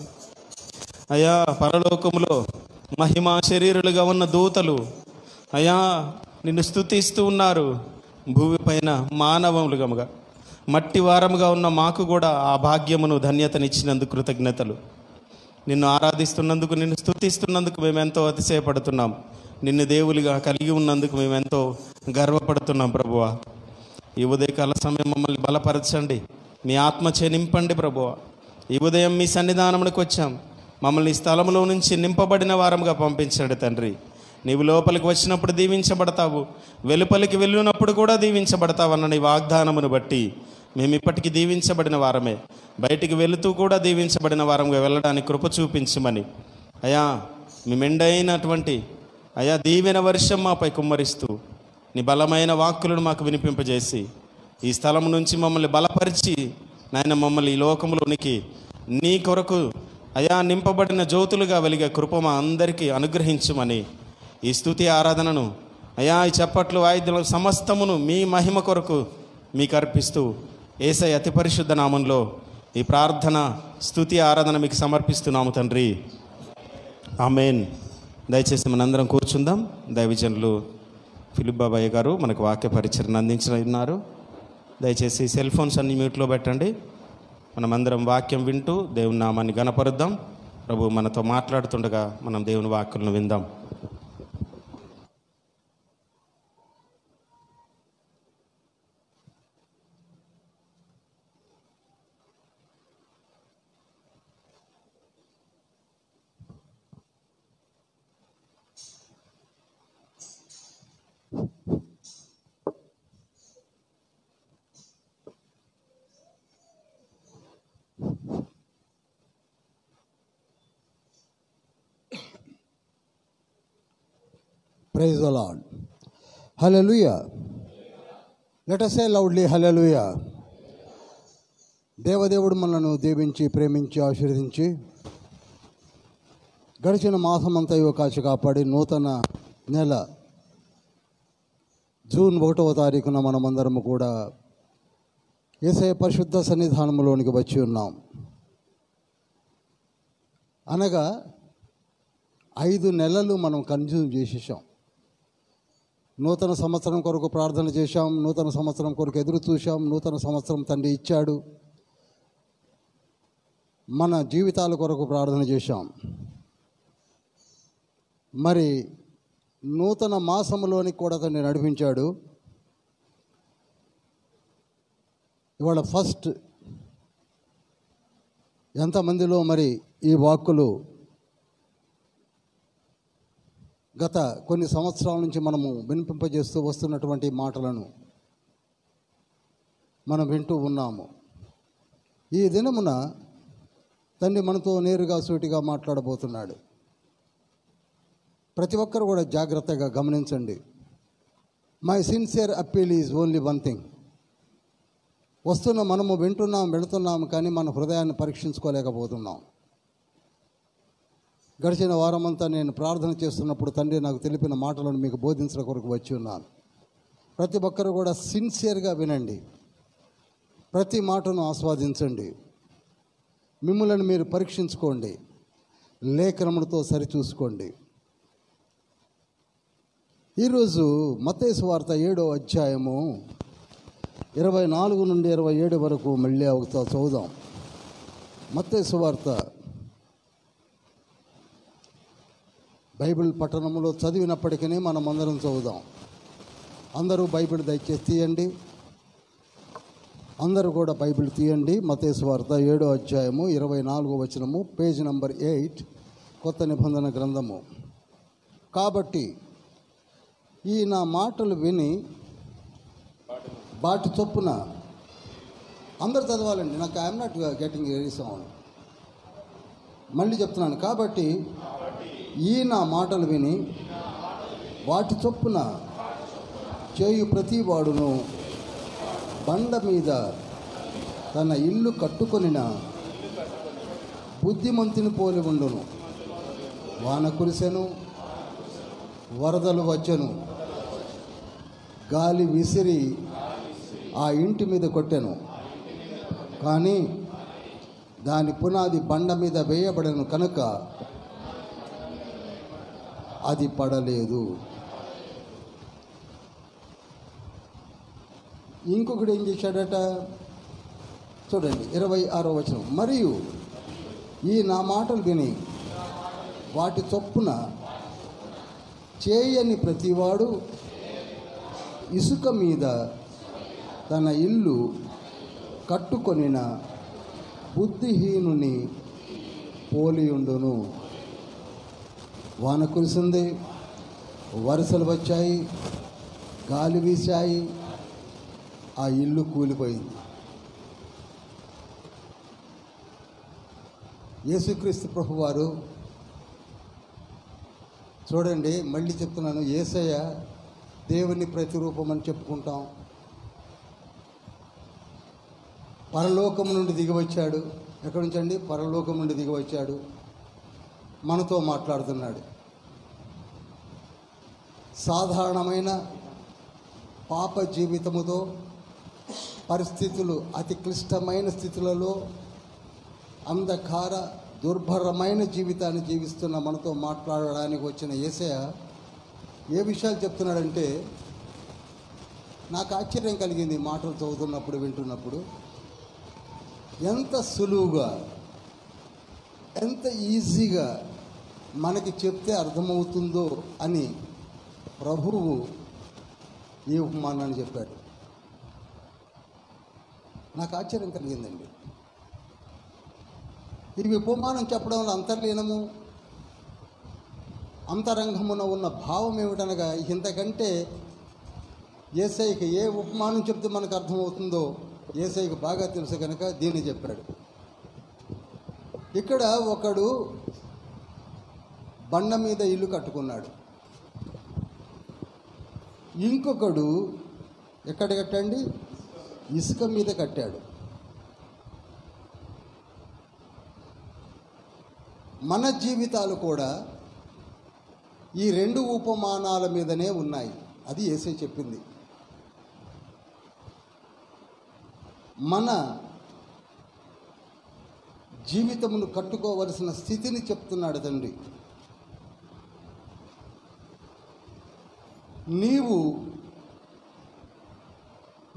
అయ్యా. పరలోకములో మహిమా శరీరులుగా ఉన్న దూతలు అయ్యా నిన్ను స్తుతిస్తూ ఉన్నారు. భూమిపైన మానవములుగా మట్టి వారముగా ఉన్న మాకు కూడా ఆ భాగ్యమును, ధన్యతనిచ్చినందుకు కృతజ్ఞతలు. నిన్ను ఆరాధిస్తున్నందుకు, నిన్ను స్తుతిస్తున్నందుకు మేమెంతో అతిశయపడుతున్నాం. నిన్ను దేవులుగా కలిగి ఉన్నందుకు మేమెంతో గర్వపడుతున్నాం ప్రభువా. ఈ ఉదయకాల సమయం మమ్మల్ని బలపరచండి, మీ ఆత్మచే నింపండి ప్రభువా. ఈ ఉదయం మీ సన్నిధానమునికి వచ్చాం, మమ్మల్ని ఈ స్థలంలో నుంచి నింపబడిన వారముగా పంపించండి తండ్రి. నీవు లోపలికి వచ్చినప్పుడు దీవించబడతావు, వెలుపలికి వెళ్ళినప్పుడు కూడా దీవించబడతావు అన్న నీ వాగ్దానమును బట్టి మేము ఇప్పటికీ దీవించబడిన వారమే. బయటికి వెళుతూ కూడా దీవించబడిన వారంగా వెళ్ళడానికి కృప చూపించమని అయ్యా, మీ మెండైనటువంటి అయ్యా దీవెన వర్షం మాపై కుమ్మరిస్తూ నీ బలమైన వాక్కులను మాకు వినిపింపజేసి ఈ స్థలం నుంచి మమ్మల్ని బలపరిచి నాయన మమ్మల్ని ఈ లోకంలోనికి నీ కొరకు అయా నింపబడిన జ్యోతులుగా వెలిగే కృప మా అందరికీ అనుగ్రహించమని ఈ స్తుతి ఆరాధనను అయా ఈ చప్పట్లు వాయిద్యం సమస్తమును మీ మహిమ కొరకు మీకు అర్పిస్తూ యేసయ్య అతి పరిశుద్ధ నామంలో ఈ ప్రార్థన స్తుతి ఆరాధన మీకు సమర్పిస్తున్నాము తండ్రి. ఆమేన్. దయచేసి మనందరం కూర్చుందాం. దైవజనులు ఫిలిప్ బాబాయ్ గారు మనకు వాక్య పరిచరణ అందించనున్నారు. దయచేసి సెల్ ఫోన్స్ అన్ని మ్యూట్లో పెట్టండి. మనమందరం వాక్యం వింటూ దేవుని నామాన్ని గణపరుద్దాం. ప్రభు మనతో మాట్లాడుతుండగా మనం దేవుని వాక్యాలను విందాం. Praise the Lord. Hallelujah. Let us say loudly, Hallelujah. దేవదేవుడు మనను దీవించి ప్రేమించి ఆశీర్వదించి గడిచిన మాసమంతా కాచి కాపాడి నూతన నెల జూన్ 1వ తారీఖున మనమందరము కూడా యేసయ్య పరిశుద్ధ సన్నిధానంలోనికి వచ్చి ఉన్నాం. అనగా 5 నెలలు మనం కన్జ్యూమ్ చేసేసాం. నూతన సంవత్సరం కొరకు ప్రార్థన చేశాం, నూతన సంవత్సరం కొరకు ఎదురు చూశాం, నూతన సంవత్సరం తండ్రి ఇచ్చాడు, మన జీవితాల కొరకు ప్రార్థన చేశాం. మరి నూతన మాసంలోనికి కూడా తండ్రి నడిపించాడు. ఇవాళ ఫస్ట్ ఎంతమందిలో మరి ఈ వాక్కులు గత కొన్ని సంవత్సరాల నుంచి మనము వినిపింపజేస్తూ వస్తున్నటువంటి మాటలను మనం వింటూ ఉన్నాము. ఈ దినమున తండ్రి మనతో నేరుగా సూటిగా మాట్లాడబోతున్నాడు. ప్రతి ఒక్కరు కూడా జాగ్రత్తగా గమనించండి. My sincere appeal is only one thing. వస్తున్న మనము వెళుతున్నాం కానీ మన హృదయాన్ని పరీక్షించుకోలేకపోతున్నాం. గడిచిన వారమంతా నేను ప్రార్థన చేస్తున్నప్పుడు తండ్రి నాకు తెలిపిన మాటలను మీకు బోధించడం కొరకు వచ్చి ఉన్నాను. ప్రతి ఒక్కరు కూడా సిన్సియర్గా వినండి, ప్రతి మాటను ఆస్వాదించండి, మిమ్మల్ని మీరు పరీక్షించుకోండి, లేఖనములతో సరిచూసుకోండి. ఈరోజు మత్తయి సువార్త 7వ అధ్యాయము 24 నుండి 27 వరకు మళ్ళీ చదువుదాం. మత్తయి సువార్త బైబిల్ పట్టణంలో చదివినప్పటికీ మనం అందరం చదువుదాం. అందరూ బైబిల్ దయచేసి తీయండి. అందరూ కూడా బైబిల్ తీయండి. మత్తయి సువార్త 7వ అధ్యాయము 24వ వచనము, పేజ్ నంబర్ 8, కొత్త నిబంధన గ్రంథము. కాబట్టి ఈ నా మాటలు విని వాటి చొప్పున, అందరు చదవాలండి, నాకు I'm not getting very sound, మళ్ళీ చెప్తున్నాను. కాబట్టి ఈ నా మాటలు విని వాటి చొప్పున చేయు ప్రతి వాడును బండ మీద తన ఇల్లు కట్టుకొనిన బుద్ధిమంతుని పోలి ఉండును. వాన కురిసెను, వరదలు వచ్చెను, గాలి విసిరి ఆ ఇంటి మీద కొట్టెను, కానీ దాని పునాది బండ మీద వేయబడను కనుక అది పడలేదు. ఇంకొకడు ఏం చేశాడట చూడండి, 26వ వచనం. మరియు ఈ నా మాటలు విని వాటి చొప్పున చేయని ప్రతివాడు ఇసుక మీద తన ఇల్లు కట్టుకొనిన బుద్ధిహీనుని పోలియుండును. వాన కురిసింది, వరుసలు వచ్చాయి, గాలి వీశాయి, ఆ ఇల్లు కూలిపోయింది. యేసుక్రీస్తు ప్రభువారు చూడండి, మళ్ళీ చెప్తున్నాను, యేసయ్య దేవుని ప్రతిరూపం అని చెప్పుకుంటాం. పరలోకం నుండి దిగివచ్చాడు. ఎక్కడి నుంచి అండి? పరలోకం నుండి దిగివచ్చాడు, మనతో మాట్లాడుతున్నాడు. సాధారణమైన పాప జీవితముతో, పరిస్థితులు అతి క్లిష్టమైన స్థితులలో, అంధకార దుర్భరమైన జీవితాన్ని జీవిస్తున్న మనతో మాట్లాడడానికి వచ్చిన యేసయ్య ఏ విషయాలు చెప్తున్నాడంటే, నాకు ఆశ్చర్యం కలిగింది మాటలు చదువుతున్నప్పుడు, వింటున్నప్పుడు. ఎంత సులువుగా, ఎంత ఈజీగా మనకి చెప్తే అర్థమవుతుందో అని ప్రభువు ఈ ఉపమానాన్ని చెప్పాడు. నాకు ఆశ్చర్యం కలిగిందండి. ఈ ఉపమానం చెప్పడం వల్ల అంతర్లీనము, అంతరంగమున ఉన్న భావం ఏమిటనగా, ఇంతకంటే యేసయ్యకి ఏ ఉపమానం చెప్తే మనకు అర్థమవుతుందో యేసయ్యకి బాగా తెలుసు కనుక దీన్ని చెప్పాడు. ఇక్కడ ఒకడు బండ మీద ఇల్లు కట్టుకున్నాడు, ఇంకొకడు ఎక్కడ కట్టండి? ఇసుక మీద కట్టాడు. మన జీవితాలు కూడా ఈ రెండు ఉపమానాల మీదనే ఉన్నాయి. అది యేసయ్య చెప్పింది. మన జీవితమును కట్టుకోవలసిన స్థితిని చెప్తున్నాడు తండ్రి. నీవు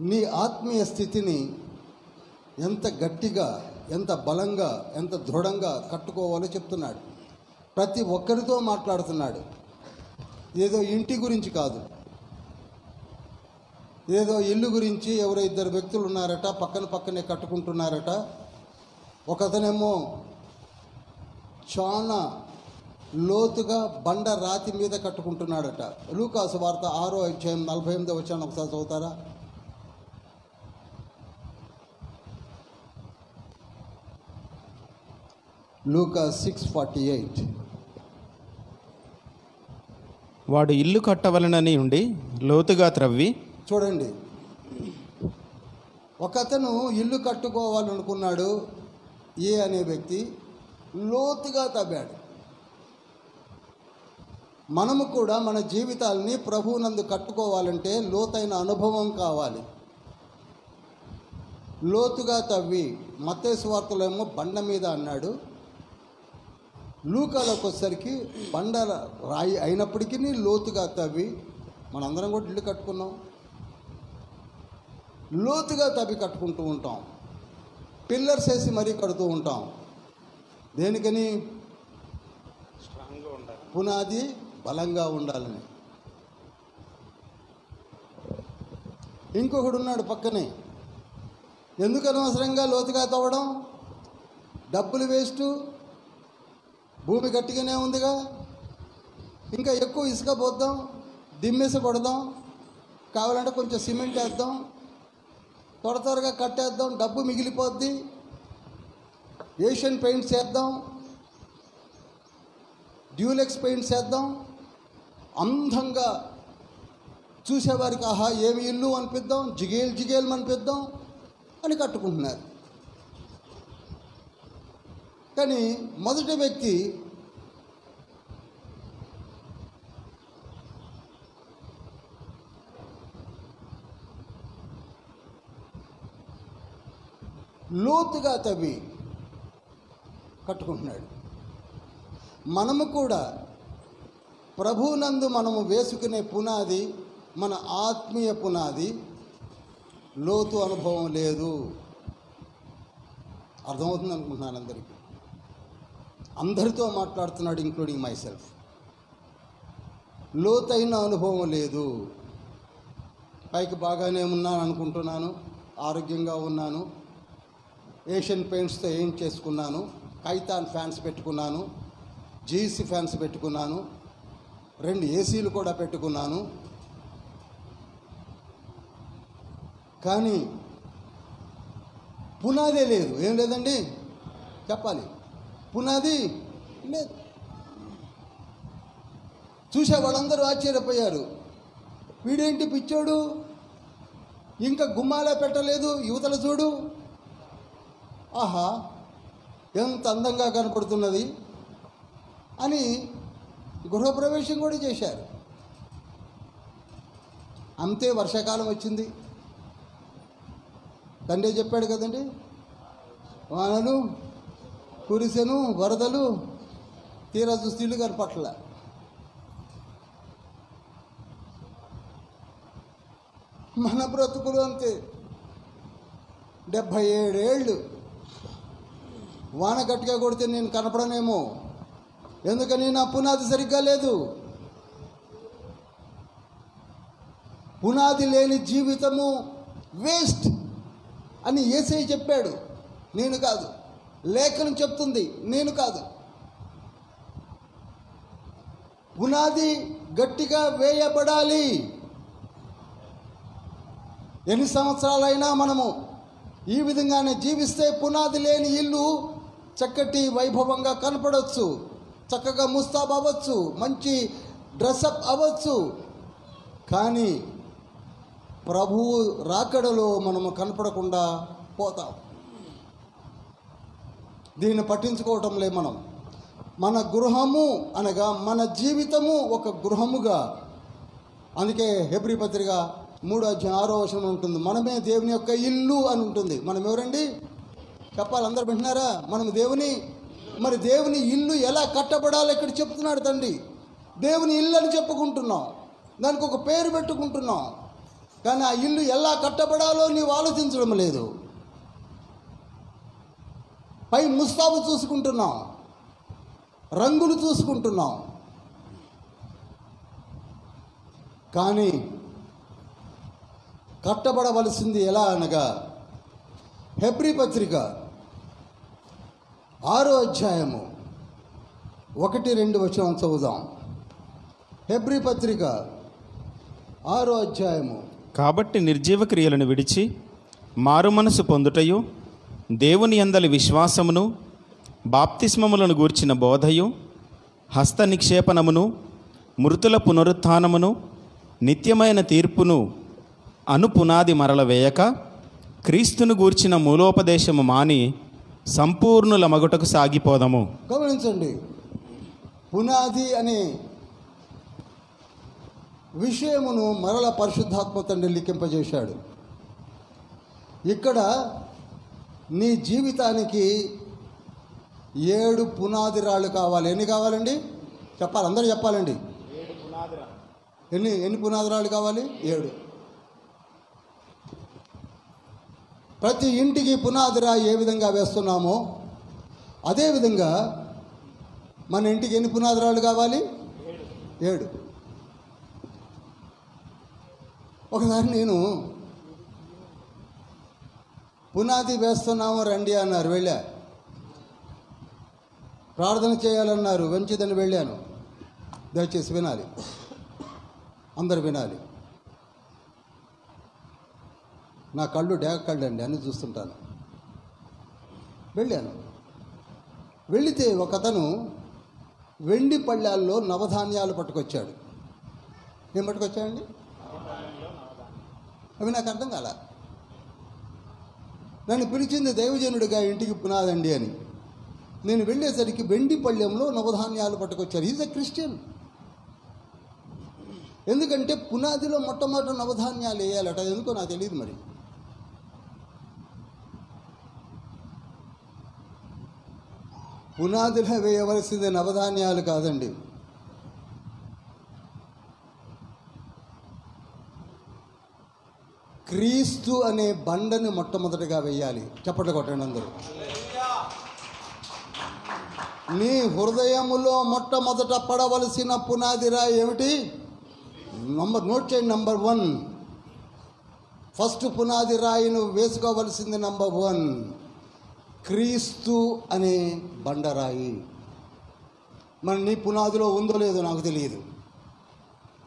నీ ఆత్మీయ స్థితిని ఎంత గట్టిగా, ఎంత బలంగా, ఎంత దృఢంగా కట్టుకోవాలో చెప్తున్నాడు. ప్రతి ఒక్కరితో మాట్లాడుతున్నాడు. ఏదో ఇంటి గురించి కాదు, ఏదో ఇల్లు గురించి. ఎవరో ఇద్దరు వ్యక్తులు ఉన్నారట, పక్కనే కట్టుకుంటున్నారట. ఒకతనేమో చాలా లోతుగా బండ రాతి మీద కట్టుకుంటున్నాడట. లూకాసు వార్త 6వ అధ్యాయం 48వ వచనం ఒకసారి చదువుతారా? లూకా 6:48. వాడు ఇల్లు కట్టవలనని ఉండి లోతుగా త్రవ్వి. చూడండి, ఒకతను ఇల్లు కట్టుకోవాలనుకున్నాడు. ఏ అనే వ్యక్తి లోతుగా తవ్వాడు. మనము కూడా మన జీవితాలని ప్రభువునందు కట్టుకోవాలంటే లోతైన అనుభవం కావాలి. లోతుగా తవ్వి, మత్తయి సువార్తలో ఏమో బండ మీద అన్నాడు, లూకాలోకి వచ్చేసరికి బండ రాయి అయినప్పటికీ లోతుగా తవ్వి, మనందరం కూడా ఇల్లు కట్టుకున్నాం, లోతుగా తవ్వి కట్టుకుంటూ ఉంటాం. పిల్లర్స్ వేసి మరీ కడుతూ ఉంటాం. దేనికని? పునాది బలంగా ఉండాలని. ఇంకొకడు ఉన్నాడు పక్కనే. ఎందుకు అనవసరంగా లోతుగా తవ్వడం? డబ్బులు వేస్టు, భూమి గట్టిగానే ఉందిగా, ఇంకా ఎక్కువ ఇసుక పోద్దాం, దిమ్మేసి కొడదాం, కావాలంటే కొంచెం సిమెంట్ వేద్దాం, త్వరగా కట్టేద్దాం, డబ్బు మిగిలిపోద్ది, ఏషియన్ పెయింట్స్ వేద్దాం, డ్యూలెక్స్ పెయింట్స్ వేద్దాం, అందంగా చూసేవారికి ఆహా ఏమి ఇల్లు అనిపిద్దాం, జిగేలు అనిపిద్దాం అని కట్టుకుంటున్నారు. కానీ మొదటి వ్యక్తి లోతుగా తవ్వి కట్టుకుంటున్నాడు. మనము కూడా ప్రభువునందు మనము వేసుకునే పునాది, మన ఆత్మీయ పునాది, లోతు అనుభవం లేదు. అర్థమవుతుంది అనుకుంటున్నాను అందరికీ. అందరితో మాట్లాడుతున్నాడు, ఇంక్లూడింగ్ మై సెల్ఫ్. లోతైన అనుభవం లేదు. పైకి బాగానే ఉన్నాను అనుకుంటున్నాను, ఆరోగ్యంగా ఉన్నాను, ఏషియన్ పెయింట్స్తో ఏం చేసుకున్నాను, కైతాన్ ఫ్యాన్స్ పెట్టుకున్నాను, జీసీ ఫ్యాన్స్ పెట్టుకున్నాను, 2 ఏసీలు కూడా పెట్టుకున్నాను. కానీ పునాదే లేదు. ఏం లేదండి చెప్పాలి, పునాది లేదు. చూసే వాళ్ళందరూ ఆశ్చర్యపోయారు. వీడేంటి పిచ్చోడు, ఇంకా గుమ్మాలే పెట్టలేదు, యువతల చూడు, ఆహా ఎంత అందంగా కనపడుతున్నది అని గృహప్రవేశం కూడా చేశారు. అంతే, వర్షాకాలం వచ్చింది. తండ్రి చెప్పాడు కదండి, వానలు కురిసెను, వరదలు, తీరా చూస్తే ఇల్లు కనపట్ల. మన బ్రతుకులు అంతే. 77 ఏళ్ళు వాన గట్టిగా కొడితే నేను కనపడనేమో, ఎందుకని నా పునాది సరిగ్గా లేదు. పునాది లేని జీవితము వేస్ట్ అని యేసయ్య చెప్పాడు, నేను కాదు. లేఖనం చెప్తుంది, నేను కాదు. పునాది గట్టిగా వేయబడాలి. ఎన్ని సంవత్సరాలైనా మనము ఈ విధంగానే జీవిస్తే పునాది లేని ఇల్లు చక్కటి వైభవంగా కనపడవచ్చు, చక్కగా ముస్తాబ్ అవ్వచ్చు, మంచి డ్రెస్అప్ అవ్వచ్చు. కానీ ప్రభువు రాకడలో మనము కనపడకుండా పోతాం. దీన్ని పట్టించుకోవటంలే మనం. మన గృహము అనగా మన జీవితము ఒక గృహముగా, అందుకే హెబ్రీ పత్రిక 3:6 ఉంటుంది, మనమే దేవుని యొక్క ఇల్లు అని ఉంటుంది. మనం ఎవరండి చెప్పాలి, అందరు వింటున్నారా? మనం దేవుని, మరి దేవుని ఇల్లు ఎలా కట్టబడాలో ఇక్కడ చెప్తున్నాడు తండ్రి. దేవుని ఇల్లు అని చెప్పుకుంటున్నాం, దానికి ఒక పేరు పెట్టుకుంటున్నాం, కానీ ఆ ఇల్లు ఎలా కట్టబడాలో నీవు ఆలోచించడం లేదు. పై ముస్తాబు చూసుకుంటున్నాం, రంగులు చూసుకుంటున్నాం, కానీ కట్టబడవలసింది ఎలా అనగా హెబ్రీ పత్రిక 6:1-2 చదువుదాం. హెబ్రీ పత్రిక 6 కాబట్టి నిర్జీవ క్రియలను విడిచి మారు మనసు పొందుటయు, దేవుని యందలి విశ్వాసమును, బాప్తిస్మములను గూర్చిన బోధయు, హస్త నిక్షేపణమును, మృతుల పునరుత్థానమును, నిత్యమైన తీర్పును అను పునాది మరల వేయక క్రీస్తును గూర్చిన మూలోపదేశము మాని సంపూర్ణుల మగుటకు సాగిపోదము. గమనించండి, పునాది అనే విషయమును మరల పరిశుద్ధాత్మ తండ్రి లిఖింపజేశాడు. ఇక్కడ నీ జీవితానికి 7 పునాది రాళ్ళు కావాలి. ఎన్ని కావాలండి? చెప్పాలి, అందరూ చెప్పాలండి. ఎన్ని పునాది రాళ్ళు కావాలి? 7. ప్రతి ఇంటికి పునాది రాయి ఏ విధంగా వేస్తున్నామో అదేవిధంగా మన ఇంటికి ఎన్ని పునాది రాళ్ళు కావాలి? 7. ఒకసారి నేను పునాది వేస్తున్నాము రండి అన్నారు, వెళ్ళా. ప్రార్థన చేయాలన్నారు, మంచిదని వెళ్ళాను. దయచేసి వినాలి, అందరు వినాలి. నా కళ్ళు డేగ కళ్ళు అండి, అన్నీ చూస్తుంటాను. వెళ్ళాను. వెళితే ఒకతను వెండి పళ్ళాల్లో నవధాన్యాలు పట్టుకొచ్చాడు. ఏం పట్టుకొచ్చాడండి? అవి నాకు అర్థం కాల. నన్ను పిలిచింది దైవజనుడిగా ఇంటికి పునాదండి అని. నేను వెళ్ళేసరికి వెండి పళ్ళెంలో నవధాన్యాలు పట్టుకొచ్చారు. Is a Christian. ఎందుకంటే పునాదిలో మొట్టమొదటి నవధాన్యాలు వేయాలట. అది ఎందుకో నాకు తెలియదు. మరి పునాదిలో వేయవలసింది నవధాన్యాలు కాదండి. క్రీస్తు అనే బండని మొట్టమొదటిగా వేయాలి. చప్పట్లు కొట్టండి అందరూ. నీ హృదయములో మొట్టమొదట పడవలసిన పునాది రాయి ఏమిటి? నోట్ చేయండి, నంబర్ 1. ఫస్ట్ పునాది రాయిను వేసుకోవలసింది నంబర్ 1 క్రీస్తు అనే బండరాయి. మరి నీ పునాదిలో ఉందో లేదో నాకు తెలియదు.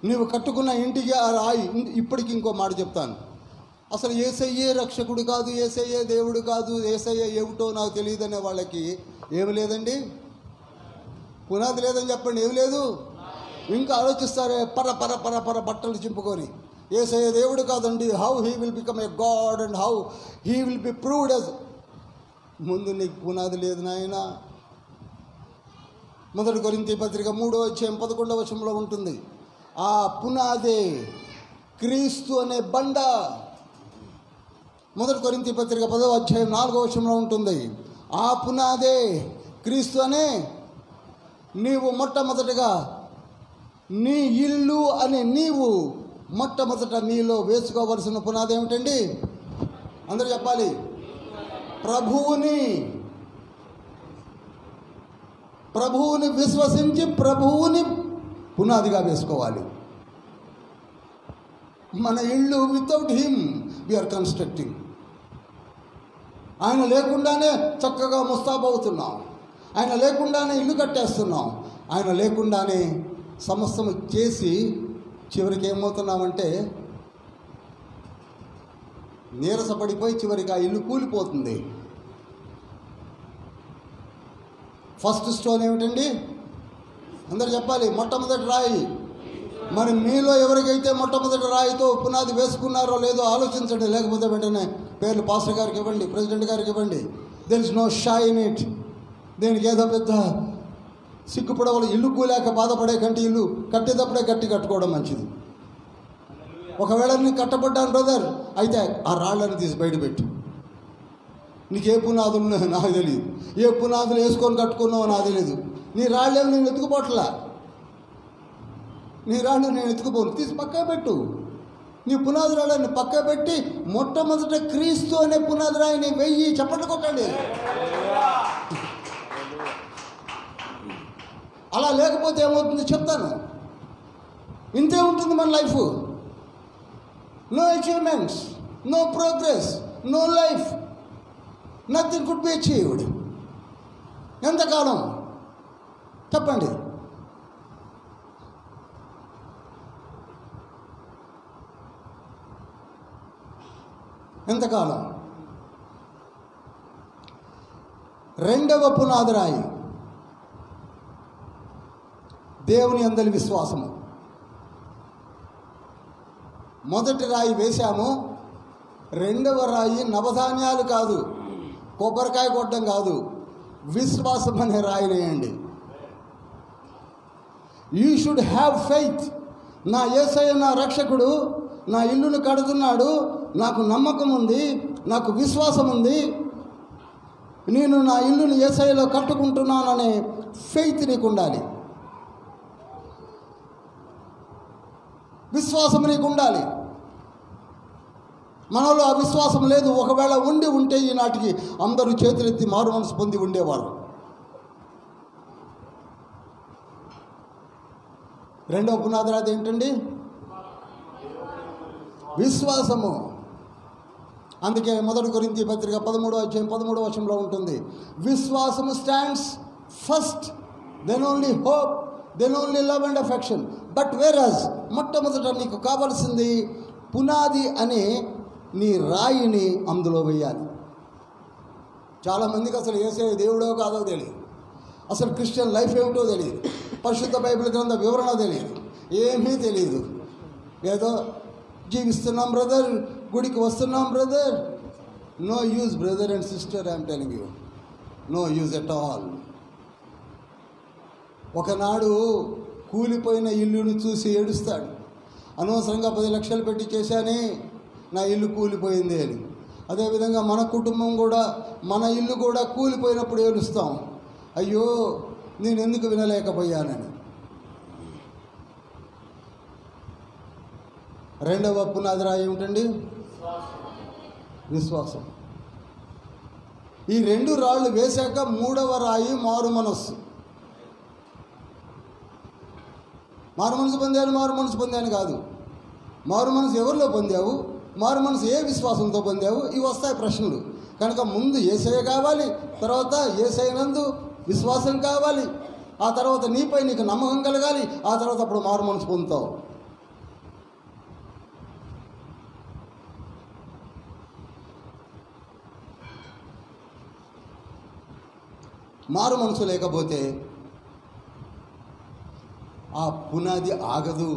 నీవు కట్టుకున్న ఇంటికి ఆ రాయి. ఇప్పటికి ఇంకో మాట చెప్తాను. అసలు యేసయ్యే రక్షకుడు కాదు, యేసయ్యే దేవుడు కాదు, యేసయ్య ఏమిటో నాకు తెలియదు అనే వాళ్ళకి ఏమి లేదండి? పునాది లేదని చెప్పండి. ఏమి లేదు? ఇంకా ఆలోచిస్తారే పర పర పర పర బట్టలు చింపుకొని. యేసయ్య దేవుడు కాదండి. How he will become a God and how he will be proved as. ముందు నీకు పునాది లేదు నాయన. 1 కొరింథీ పత్రిక 3:11 ఉంటుంది. ఆ పునాదే క్రీస్తు అనే బండ. 1 కొరింథీ పత్రిక 10:4 ఉంటుంది. ఆ పునాదే క్రీస్తు అనే. నీవు మొట్టమొదటిగా నీ ఇల్లు అనే నీవు మొట్టమొదట నీలో వేసుకోవలసిన పునాది ఏమిటండి? అందరూ చెప్పాలి. ప్రభువుని విశ్వసించి ప్రభువుని పునాదిగా వేసుకోవాలి. మన ఇల్లు వితౌట్ హిమ్ వీఆర్ కన్స్ట్రక్టింగ్. ఆయన లేకుండానే చక్కగా ముస్తాబవుతున్నాం. ఆయన లేకుండానే ఇల్లు కట్టేస్తున్నాం. ఆయన లేకుండానే సమస్తము చేసి చివరికి ఏమవుతున్నామంటే నీరసపడిపోయి చివరికి ఆ ఇల్లు కూలిపోతుంది. ఫస్ట్ స్టోన్ ఏమిటండి? అందరు చెప్పాలి. మొట్టమొదటి రాయి. మరి మీలో ఎవరికైతే మొట్టమొదటి రాయితో పునాది వేసుకున్నారో లేదో ఆలోచించండి. లేకపోతే వెంటనే పేర్లు పాస్టర్ గారికి ఇవ్వండి, ప్రెసిడెంట్ గారికి ఇవ్వండి. There is no shy in it. దీనికి ఏదో పెద్ద సిగ్గుపడవలు. ఇల్లు కూలేక బాధపడే కంటే ఇల్లు కట్టేటప్పుడే గట్టి కట్టుకోవడం మంచిది. ఒకవేళ నీకు కట్టబడ్డాను బ్రదర్, అయితే ఆ రాళ్ళని తీసి బయటపెట్టు. నీకు ఏ పునాదులు నాకు తెలియదు, ఏ పునాదులు వేసుకొని కట్టుకున్నావో నాకు తెలియదు. నీ రాళ్ళేమో నేను ఎత్తుకుపోట్లా. నీ రాళ్ళు నేను ఎత్తుకుపోను. తీసి పక్కా పెట్టు. నీ పునాది రాళ్ళని పక్కా పెట్టి మొట్టమొదట క్రీస్తు అనే పునాది రాయిని వెయ్యి. చప్పట్లు కొట్టండి. అలా లేకపోతే ఏమవుతుందో చెప్తాను. ఇంతే ఉంటుంది మన life. No achievements, no progress, no life, nothing could be achieved. ఎంతకాలం చెప్పండి? ఎంతకాలం? రెండవ పునాది రాయి దేవుని అందరి విశ్వాసము. మొదటి రాయి వేశాము, రెండవ రాయి నవధాన్యాలు కాదు, కొబ్బరికాయ కొట్టడం కాదు, విశ్వాసం అనే రాయి వేయండి. You should have faith. నా యేసయ్య నా రక్షకుడు, నా ఇల్లును కడుతున్నాడు, నాకు నమ్మకం ఉంది, నాకు విశ్వాసం ఉంది, నేను నా ఇల్లును యేసయ్యలో కట్టుకుంటున్నాననే ఫెయిత్ నీకు ఉండాలి, విశ్వాసం నీకు ఉండాలి. మనలో ఆ విశ్వాసం లేదు. ఒకవేళ ఉంటే ఈనాటికి అందరూ చేతులెత్తి మారు మనసు పొంది ఉండేవారు. రెండవ పునాది ఏంటండి? విశ్వాసము. అందుకే 1 కొరింథీ పత్రిక 13వ వచనంలో ఉంటుంది, విశ్వాసము stands first, then only hope, then only love and affection. But whereas మొట్టమొదట నీకు కావాల్సింది పునాది అనే నీ రాయిని అందులో వేయాలి. చాలామందికి అసలు యేసయ్య దేవుడో కాదో తెలియదు, అసలు క్రిస్టియన్ లైఫ్ ఏమిటో తెలియదు, పరిశుద్ధ బైబిల్ గ్రంథ వివరణ తెలియదు, ఏమీ తెలియదు. ఏదో జీవిస్తున్నాం బ్రదర్, గుడికి వస్తున్నాం brother. No use brother and sister, I'm telling you, no use at all. ఒకనాడు కూలిపోయిన ఇల్లును చూసి ఏడుస్తాడు, అనవసరంగా 10 లక్షలు పెట్టి చేశానే నా ఇల్లు కూలిపోయింది అని. అదేవిధంగా మన కుటుంబం కూడా, మన ఇల్లు కూడా కూలిపోయినప్పుడు ఏడుస్తాం, అయ్యో నేను ఎందుకు వినలేకపోయానని. రెండవ పునాది రాయి ఏమిటండి? విశ్వాసం. ఈ 2 రాళ్ళు వేశాక 3వ రాయి మారు మనస్సు. మారు మనసు పొందాను కాదు, మారు మనసు ఎవరిలో పొందావు, మారు మనసు ఏ విశ్వాసంతో పొందావు, ఇవి వస్తాయి ప్రశ్నలు. కనుక ముందు యేసయ్య కావాలి, తర్వాత యేసయ్యనందు విశ్వాసం కావాలి, ఆ తర్వాత నీపై నీకు నమ్మకం కలగాలి, ఆ తర్వాత అప్పుడు మారు మనసు పొందుతావు. మారు మనసు లేకపోతే ఆ పునాది ఆగదు.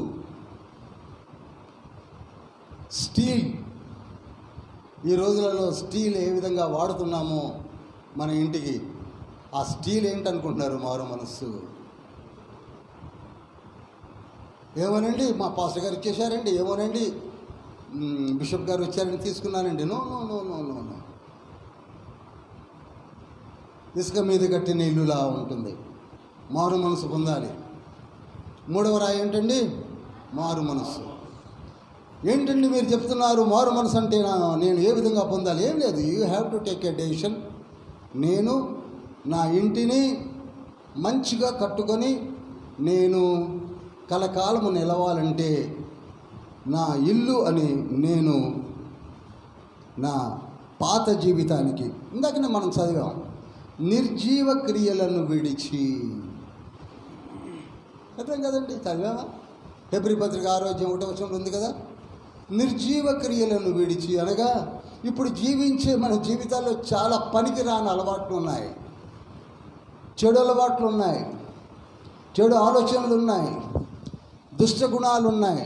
స్టీల్, ఈ రోజులలో స్టీల్ ఏ విధంగా వాడుతున్నామో మన ఇంటికి, ఆ స్టీల్ ఏంటనుకుంటున్నారు? మారు మనస్సు. ఏమోనండి మా పాస్టర్ గారు ఇచ్చేశారండి, ఏమోనండి బిషప్ గారు వచ్చారని తీసుకున్నానండి. No no no no no no. ఇసుక మీద కట్టిన ఇల్లులా ఉంటుంది. మారు మనసు పొందాలి. 3వ రాయి ఏంటండి? మారు మనసు. ఏంటండి మీరు చెప్తున్నారు మారు మనసు అంటే నేను ఏ విధంగా పొందాలి? ఏం లేదు, you have to take a decision. నేను నా ఇంటిని మంచిగా కట్టుకొని నేను కలకాలము నిలవాలంటే నా ఇల్లు అని నేను నా పాత జీవితానికి, ఇందాకనే మనం చదివాం, నిర్జీవ క్రియలను విడిచి, అర్థం కదండి, చదివామా? హెబ్రీ పత్రిక 6:1 ఉంది కదా, నిర్జీవ క్రియలను విడిచి. అనగా ఇప్పుడు జీవించే మన జీవితాల్లో చాలా పనికిరాని అలవాట్లు ఉన్నాయి, చెడు అలవాట్లు ఉన్నాయి, చెడు ఆలోచనలు ఉన్నాయి, దుష్ట గుణాలు ఉన్నాయి,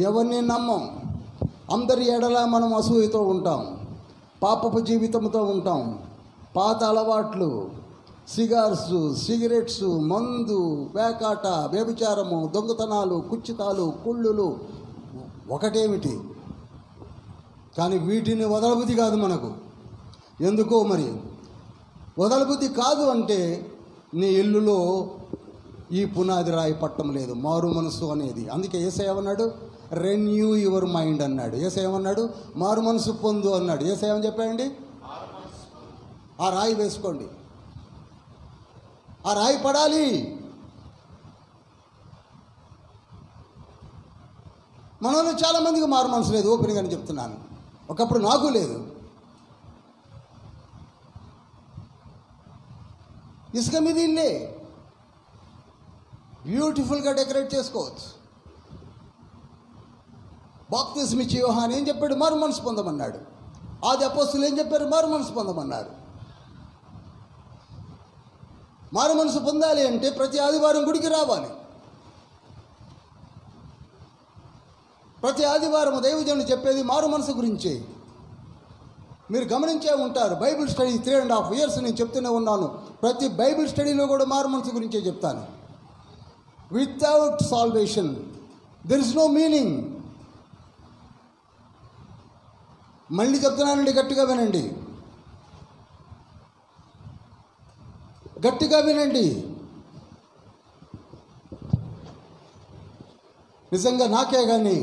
ఎవరిని నమ్మం, అందరి ఎడల మనం అసూయతో ఉంటాం, పాపపు జీవితంతో ఉంటాం, పాత అలవాట్లు, సిగార్స్, సిగరెట్స్, మందు, వేకాట, వ్యభిచారము, దొంగతనాలు, కుచ్చితాలు, కుళ్ళులు, ఒకటేమిటి కానీ వీటిని వదలబుద్ధి కాదు మనకు. ఎందుకో మరి వదలబుద్ధి కాదు అంటే నీ ఇల్లులో ఈ పునాది రాయి పట్టం లేదు, మారు మనసు అనేది. అందుకే యేసయ్య ఏమన్నాడు? రెన్యూ యువర్ మైండ్ అన్నాడు. యేసయ్య ఏమన్నాడు? మారు మనసు పొందు అన్నాడు. యేసయ్య ఏమని చెప్పాడండి? ఆ రాయి వేసుకోండి, ఆ రాయి పడాలి. మనలో చాలామందికి మారు మనసు లేదు, ఓపెన్గా అని చెప్తున్నాను. ఒకప్పుడు నాకు లేదు. ఇసుక మీద ఇల్లే బ్యూటిఫుల్గా డెకరేట్ చేసుకోవచ్చు. బాప్తిస్మం ఇచ్చే యోహాను ఏం చెప్పాడు? మారు మనసు పొందమన్నాడు. ఆది అపోస్తులు ఏం చెప్పారు? మారు మనసు పొందమన్నారు. మారు మనసు పొందాలి అంటే ప్రతి ఆదివారం గుడికి రావాలి. ప్రతి ఆదివారం దైవజనుడు చెప్పేది మారు మనసు గురించే. మీరు గమనించే ఉంటారు, బైబిల్ స్టడీ 3.5 years నేను చెప్తూనే ఉన్నాను. ప్రతి బైబిల్ స్టడీలో కూడా మారు మనసు గురించే చెప్తాను. Without salvation there is no meaning. మళ్ళీ చెప్తున్నానండి, గట్టిగా వినండి, గట్టిగా వినండి. నిజంగా నాకే కానీ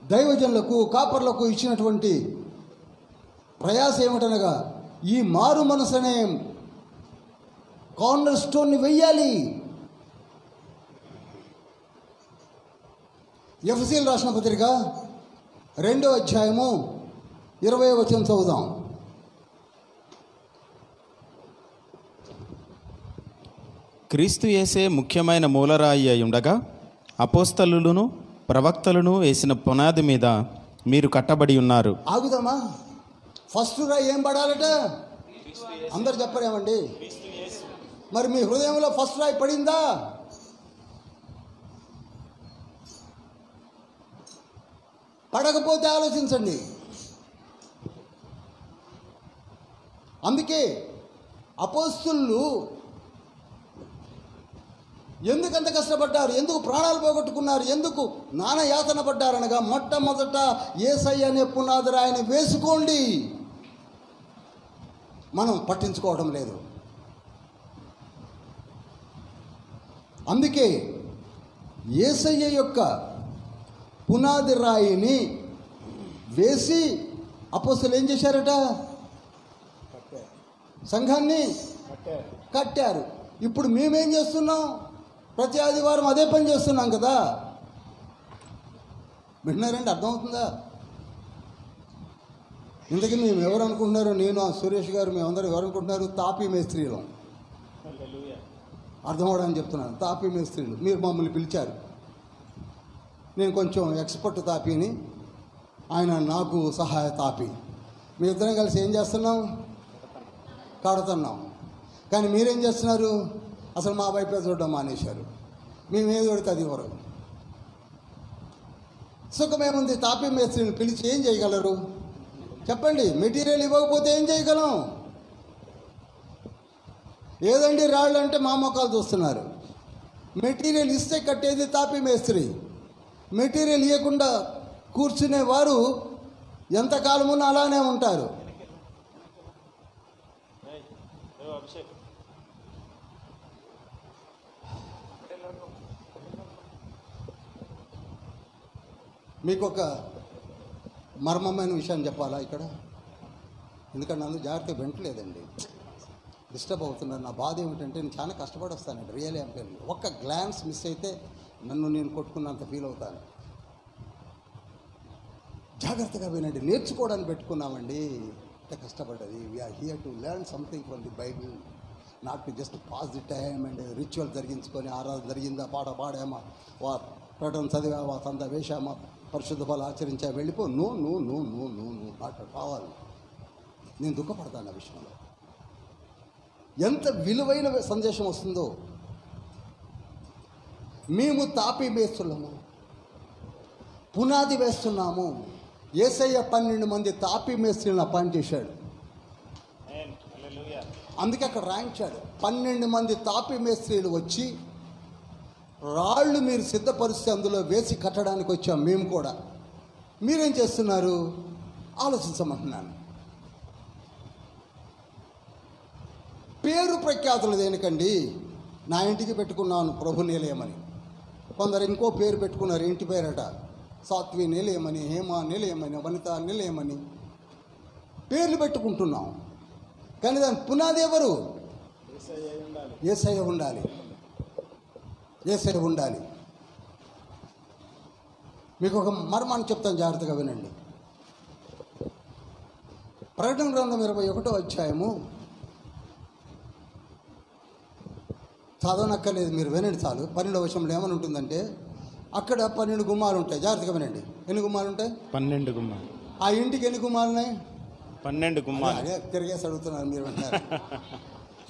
దైవజనులకు కాపర్లకు ఇచ్చినటువంటి ప్రయాస ఏమిటనగా, ఈ మారు మనసు అనే కార్నర్ స్టోన్ని వెయ్యాలి. ఎఫెసీయులకు రాసిన పత్రిక 2వ అధ్యాయము 20వ వచనం చదువుదాం. క్రీస్తు యేసే ముఖ్యమైన మూలరాయి అయి ఉండగా అపోస్తలులను ప్రవక్తలను వేసిన పునాది మీద మీరు కట్టబడి ఉన్నారు. ఆగుదామా? ఫస్ట్ రాయి ఏం పడాలట? అందరు చెప్పరేమండి? మరి మీ హృదయంలో ఫస్ట్ రాయి పడిందా? పడకపోతే ఆలోచించండి. అందుకే అపోస్తలులు ఎందుకంత కష్టపడ్డారు, ఎందుకు ప్రాణాలు పోగొట్టుకున్నారు, ఎందుకు నానా యాతన పడ్డారనగా, మొట్టమొదట యేసయ్య అనే పునాది రాయిని వేసుకోండి. మనం పట్టించుకోవడం లేదు. అందుకే యేసయ్య యొక్క పునాది రాయిని వేసి అపోస్తలులు ఏం చేశారట? సంఘాన్ని కట్టారు. ఇప్పుడు మేమేం చేస్తున్నాం? ప్రతి ఆదివారం అదే పని చేస్తున్నాం కదా. వింటున్నారండి? అర్థమవుతుందా? ఇంతకీ మేము ఎవరు అనుకుంటున్నారు? నేను, సురేష్ గారు, మేమందరూ ఎవరు అనుకుంటున్నారు? తాపీ మేస్త్రీలం. అర్థం అవడానికి చెప్తున్నాను. తాపీ మేస్త్రీలు. మీరు మమ్మల్ని పిలిచారు. నేను కొంచెం ఎక్స్పర్ట్ తాపీని, ఆయన నాకు సహాయ తాపీ. మీ ఇద్దరం కలిసి ఏం చేస్తున్నాం? కడుతున్నాం. కానీ మీరేం చేస్తున్నారు? అసలు మా వైపే చూడడం మానేశారు. మేమేది పడితే అది ఇవ్వరు. సుఖమేముంది? తాపీ మేస్త్రిని పిలిచి ఏం చేయగలరు చెప్పండి? మెటీరియల్ ఇవ్వకపోతే ఏం చేయగలం? ఏదండి రాళ్ళు అంటే మా మొక్కలు చూస్తున్నారు. మెటీరియల్ ఇస్తే కట్టేది తాపీ మేస్త్రి. మెటీరియల్ ఇవ్వకుండా కూర్చునేవారు ఎంతకాలమున్నా అలానే ఉంటారు. మీకు ఒక మర్మమైన విషయం చెప్పాలా ఇక్కడ? ఎందుకంటే నన్ను జాగ్రత్తగా వింటలేదండి, డిస్టర్బ్ అవుతున్నారు. నా బాధ ఏమిటంటే నేను చాలా కష్టపడి వస్తానండి. రియల్ ఎంపీఎల్ ఒక్క గ్లాన్స్ మిస్ అయితే నన్ను నేను కొట్టుకున్నంత ఫీల్ అవుతాను. జాగ్రత్తగా వినండి. నేర్చుకోవడానికి పెట్టుకున్నామండి. ఇంత కష్టపడ్డది. We are here to learn something from the Bible, not to just pass the time and ritual జరిగించుకొని ఆరాధన జరిగిందా, పాట పాడామా, ప్రకటన చదివామా, సంత వేశామా, పరిశుద్ధ ఫలం ఆచరించా, వెళ్ళిపో. No no no no no no not కావాలి. నేను దుఃఖపడతాను ఆ విషయంలో. ఎంత విలువైన సందేశం వస్తుందో. మేము తాపీ వేస్తున్నాము, పునాది వేస్తున్నాము. యేసయ్య 12 మంది తాపీ మేస్త్రీలను అపాయింట్ చేశాడు. అందుకే అక్కడ రాయించాడు. 12 మంది తాపీ మేస్త్రీలు వచ్చి రాళ్ళు మీరు సిద్ధపరిస్తే అందులో వేసి కట్టడానికి వచ్చాం మేము కూడా. మీరేం చేస్తున్నారు ఆలోచించమంటున్నాను. పేరు ప్రఖ్యాతులు దేనికండి? నా ఇంటికి పెట్టుకున్నాను ప్రభు నిలయమని. కొందరు ఇంకో పేరు పెట్టుకున్నారు. ఇంటి పేరట సాత్వి నిలయమని, హేమ నిలయమని, వనిత నిలయమని పేర్లు పెట్టుకుంటున్నాం. కానీ దాని పునాది ఎవరు? యేసయ్య ఉండాలి. యేసయ్య ఉండాలి. మీకు ఒక మర్మాన్ని చెప్తాను, జాగ్రత్తగా వినండి. ప్రకటన గ్రంథం 21వ అధ్యాయము చదవనక్కర్లేదు, మీరు వినండి చాలు. 12వ వచనంలో ఏమని ఉంటుందంటే, అక్కడ 12 గుమ్మాలు ఉంటాయి. జాగ్రత్తగా వినండి. ఎన్ని గుమ్మాలు ఉంటాయి? 12 గుమ్మాలు. ఆ ఇంటికి ఎన్ని గుమ్మాలు ఉన్నాయి? 12 గుమ్మాలు. అదే తిరిగేసి అడుగుతున్నారు మీరు అంటారు.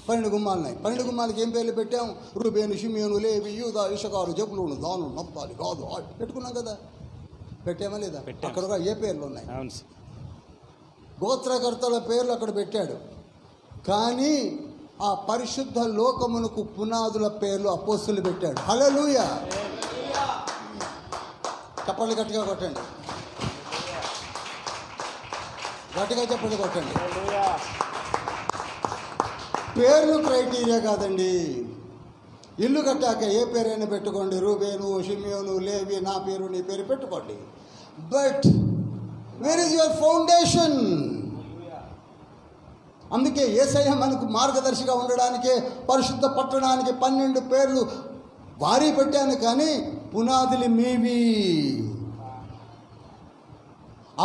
12 గుమ్మాలు ఉన్నాయి. 12 గుమ్మాలకి ఏం పేర్లు పెట్టాం? రూబేను, షిమియోను, లేవి, యూదా, ఇషకారు, జబులూను, దాను, నప్తాలి, గాదు పెట్టుకున్నాం కదా. పెట్టామా లేదా? అక్కడ కూడా ఏ పేర్లు ఉన్నాయి? గోత్రకర్తల పేర్లు అక్కడ పెట్టాడు. కానీ ఆ పరిశుద్ధ లోకమునకు పునాదుల పేర్లు అపోస్తులు పెట్టాడు. హల్లెలూయా! చప్పట్లు గట్టిగా కొట్టండి, గట్టిగా చప్పట్లు కొట్టండి. పేర్లు క్రైటీరియా కాదండి. ఇల్లు కట్టాక ఏ పేరైనా పెట్టుకోండి, రూబేను, షిమియోను, లేవి, నా పేరు నీ పేరు పెట్టుకోండి. But where is your foundation? అందుకే యేసయ్య మనకు మార్గదర్శిగా ఉండడానికే పరిశుద్ధ పట్టణానికి 12 పేర్లు వారి పెట్టాను. కానీ పునాదులు మీవి.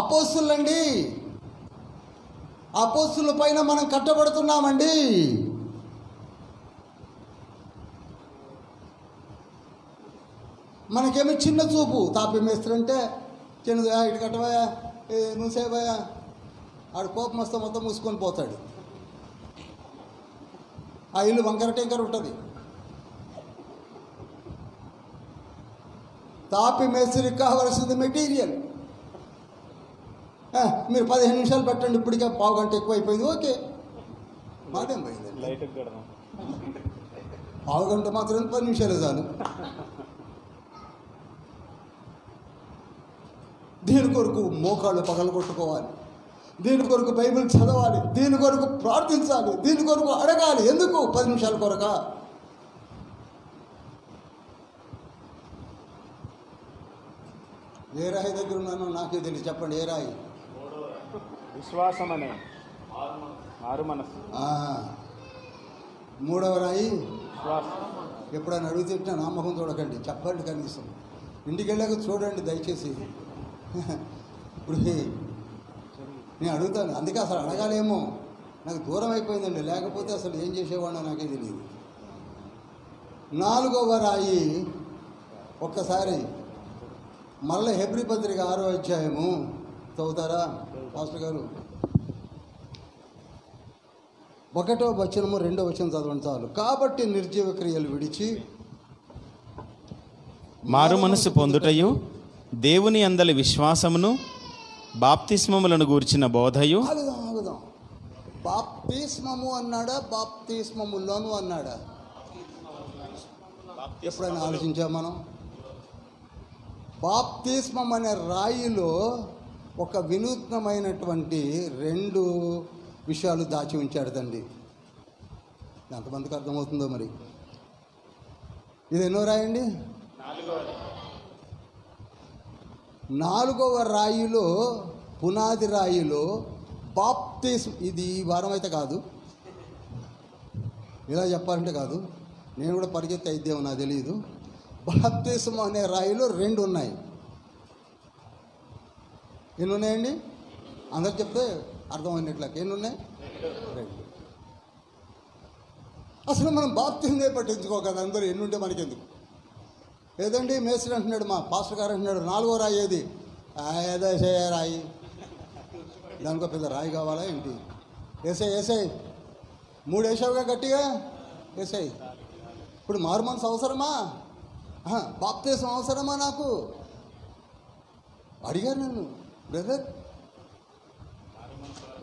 అపోస్తులండి, అపోస్తుల పైన మనం కట్టబడుతున్నామండి. మనకేమో చిన్న చూపు. తాపి మేస్త్రి అంటే చిన్నదా, ఇటు కట్టవయా, నువ్వు సేవయా, ఆడు కోపం వస్తే మొత్తం మూసుకొని పోతాడు. ఆ ఇల్లు వంకర టెంకర ఉంటుంది. తాపి మేస్త్రికి కావలసింది మెటీరియల్. మీరు 15 నిమిషాలు పెట్టండి, ఇప్పటికే పావు గంట ఎక్కువ అయిపోయింది. ఓకే, మాదేం పోయిందండి, పావు గంట మాత్రం 10 నిమిషాలు చాలు. దీని కొరకు మోకాళ్ళు పగలగొట్టుకోవాలి, దీని కొరకు బైబిల్ చదవాలి, దీని కొరకు ప్రార్థించాలి, దీని కొరకు అడగాలి. ఎందుకు? 10 నిమిషాల కొరక. ఏ రాయి దగ్గర ఉన్నానో నాకే తెలియదు, చెప్పండి. ఏ రాయి? విశ్వాసం అనే మారు మనసు. 3వ రాయి ఎప్పుడైనా అడుగుతుంటే నామకం చూడకండి, చెప్పండి. కనీసం ఇంటికి వెళ్ళాక చూడండి దయచేసి. ఇప్పుడు నేను అడుగుతాను, అందుకే అసలు అడగాలేమో, నాకు దూరం అయిపోయిందండి. లేకపోతే అసలు ఏం చేసేవాడో నాకే తెలియదు. 4వ రాయి ఒక్కసారి మళ్ళీ హెబ్రీ పత్రిక 6వ అధ్యాయము చదువుతారా పాస్టర్ గారు? 1వ వచనము 2వ వచనం చదవండి చాలు. కాబట్టి నిర్జీవ క్రియలు విడిచి మారు మనసు పొందుటయు, దేవుని అందలి విశ్వాసమును, బాప్తిస్మములను గూర్చిన బోధయు. ఆగుదాం. బాప్తిస్మము అన్నాడా, బాప్తిస్మములను అన్నాడా? ఎప్పుడైనా ఆలోచించాం మనం? బాప్తిస్మం అనే రాయిలో ఒక వినూత్నమైనటువంటి 2 విషయాలు దాచి ఉంచాడు తండ్రి. ఎంతమందికి అర్థమవుతుందో మరి. ఇది ఎన్నో రాయండి? 4వ రాయిలో, పునాది రాయిలో బాప్తిస్మం. ఇది ఈ వారం అయితే కాదు, ఇలా చెప్పాలంటే కాదు, నేను కూడా పరిగెత్తి అయిద్దేమో నాకు తెలియదు. బాప్తిస్మం అనే రాయిలో 2 ఉన్నాయి. ఎన్ని ఉన్నాయండి? అందరు చెప్తే అర్థమైనట్లకి ఎన్ని ఉన్నాయి? 2. అసలు మనం బాప్తిస్మే పట్టించుకోకదా అందరూ, ఎన్ని ఉంటే మనకెందుకు? ఏదండి మేస్త్రి అంటున్నాడు, మా పాస్టర్ గారు అంటున్నాడు, 4వ రాయి ఏది? ఏదో ఏసయ్య రాయి, దానికో పెద్ద రాయి కావాలా ఏంటి? ఏసై 3 వేసావుగా గట్టిగా, ఏసై. ఇప్పుడు మారు మనసు అవసరమా? బాప్తిస్మం అవసరమా? నాకు అడిగారు నన్ను, బ్రదర్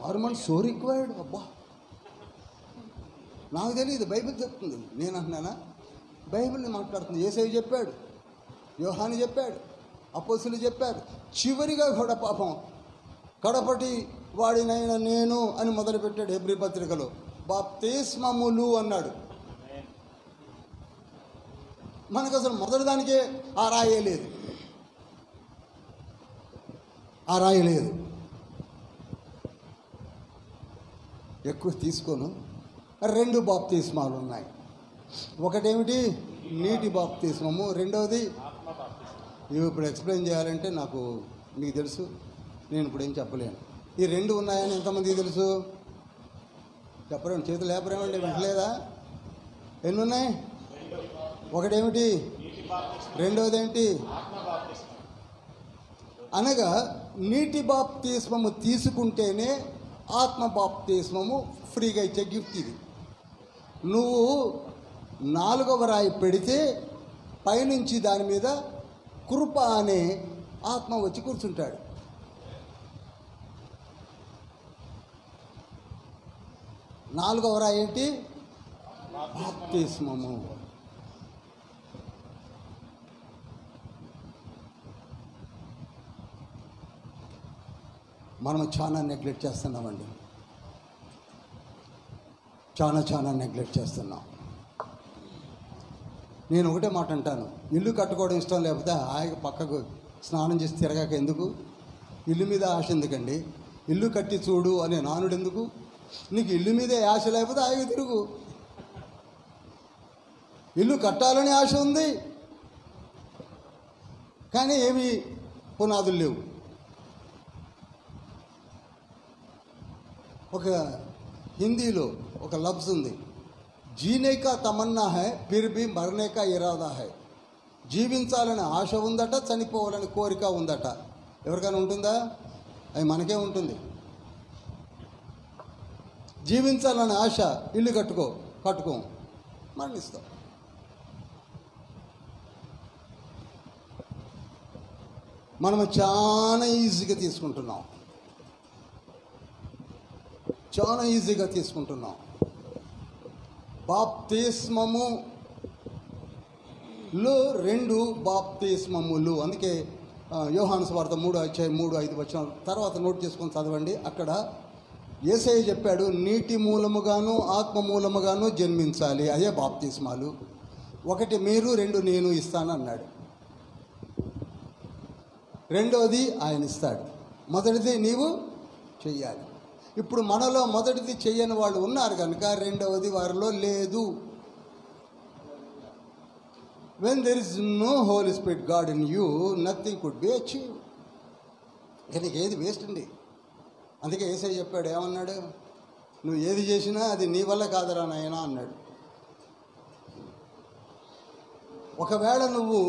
మారు మనసు సో రిక్వైర్డ్. అబ్బా, నాకు తెలియదు, బైబిల్ చెప్తుంది. నేను అంటున్నానా? బైబిల్ని మాట్లాడుతుంది. యేసయ్య చెప్పాడు, యోహాను చెప్పాడు, అపోస్తులు చెప్పారు. చివరిగా కూడా పాపం కడపటి వాడినైనా నేను అని మొదలుపెట్టాడు హెబ్రీ పత్రికలో. బాప్తిస్మములు అన్నాడు. మనకు అసలు మొదటి దానికే ఆ రాయే లేదు, ఆ రాయి లేదు. ఎక్కువ తీసుకోను. 2 బాప్తిస్మాలు ఉన్నాయి. ఒకటేమిటి? నీటి బాప్తిస్మము. రెండవది ఇవి ఇప్పుడు ఎక్స్ప్లెయిన్ చేయాలంటే నాకు, మీకు తెలుసు, నేను ఇప్పుడు ఏం చెప్పలేను. ఈ 2 ఉన్నాయని ఎంతమందికి తెలుసు? చెప్పలేండి, చేతులు లేపరేమండి, వింటలేదా? ఎన్ని ఉన్నాయి? ఒకటేమిటి? రెండవది ఏంటి? అనగా నీటి బాప్తిస్మము తీసుకుంటేనే ఆత్మ బాప్తిస్మము ఫ్రీగా ఇచ్చే గిఫ్ట్ ఇది. నువ్వు 4వ రాయి పెడితే పైనుంచి దాని మీద కృప అనే ఆత్మ వచ్చి కూర్చుంటాడు. నాలుగవ రాయి ఏంటి? బాప్తిస్మము. మనం చాలా నెగ్లెక్ట్ చేస్తున్నామండి, చాలా నెగ్లెక్ట్ చేస్తున్నాం. నేను ఒకటే మాట అంటాను, ఇల్లు కట్టుకోవడం ఇష్టం లేకపోతే హాయిగా పక్కకు స్నానం చేసి తిరగాక ఎందుకు? ఇల్లు మీద ఆశ ఎందుకండి? ఇల్లు కట్టి చూడు అనే నానుడు ఎందుకు? నీకు ఇల్లు మీదే ఆశ లేకపోతే హాయిగా తిరుగు. ఇల్లు కట్టాలని ఆశ ఉంది కానీ ఏమి పునాదులు లేవు. ఒక హిందీలో ఒక లఫ్జ్ ఉంది, జీనే కా తమన్నా హై ఫిర్ భీ మరనే కా ఇరాదా హై. జీవించాలని ఆశ ఉందట, చనిపోవాలని కోరిక ఉందట. ఎవరికైనా ఉంటుందా? అది మనకే ఉంటుంది. జీవించాలని ఆశ, ఇల్లు కట్టుకో మరణిస్తాం. మనం చాలా ఈజీగా తీసుకుంటున్నాం. బాప్తిస్మములో 2 బాప్తిస్మములు. అందుకే యోహాను సువార్త 3:3-5 తర్వాత నోట్ చేసుకొని చదవండి. అక్కడ యేసయ్య చెప్పాడు, నీటి మూలముగాను ఆత్మ మూలముగాను జన్మించాలి, అదే బాప్తిస్మాలు. 1 మీరు, 2 నేను ఇస్తాను అన్నాడు. రెండవది ఆయన ఇస్తాడు, మొదటిది నీవు చెయ్యాలి. ఇప్పుడు మనలో మొదటిది చెయ్యని వాళ్ళు ఉన్నారు కనుక రెండవది వారిలో లేదు. When there is no holy spirit God in you, nothing could be achieve. నీకు ఏది వేస్ట్ అండి. అందుకే యేసయ్య చెప్పాడు, ఏమన్నాడు? నువ్వు ఏది చేసినా అది నీ వల్ల కాదరా నాయనా అన్నాడు. ఒకవేళ నువ్వు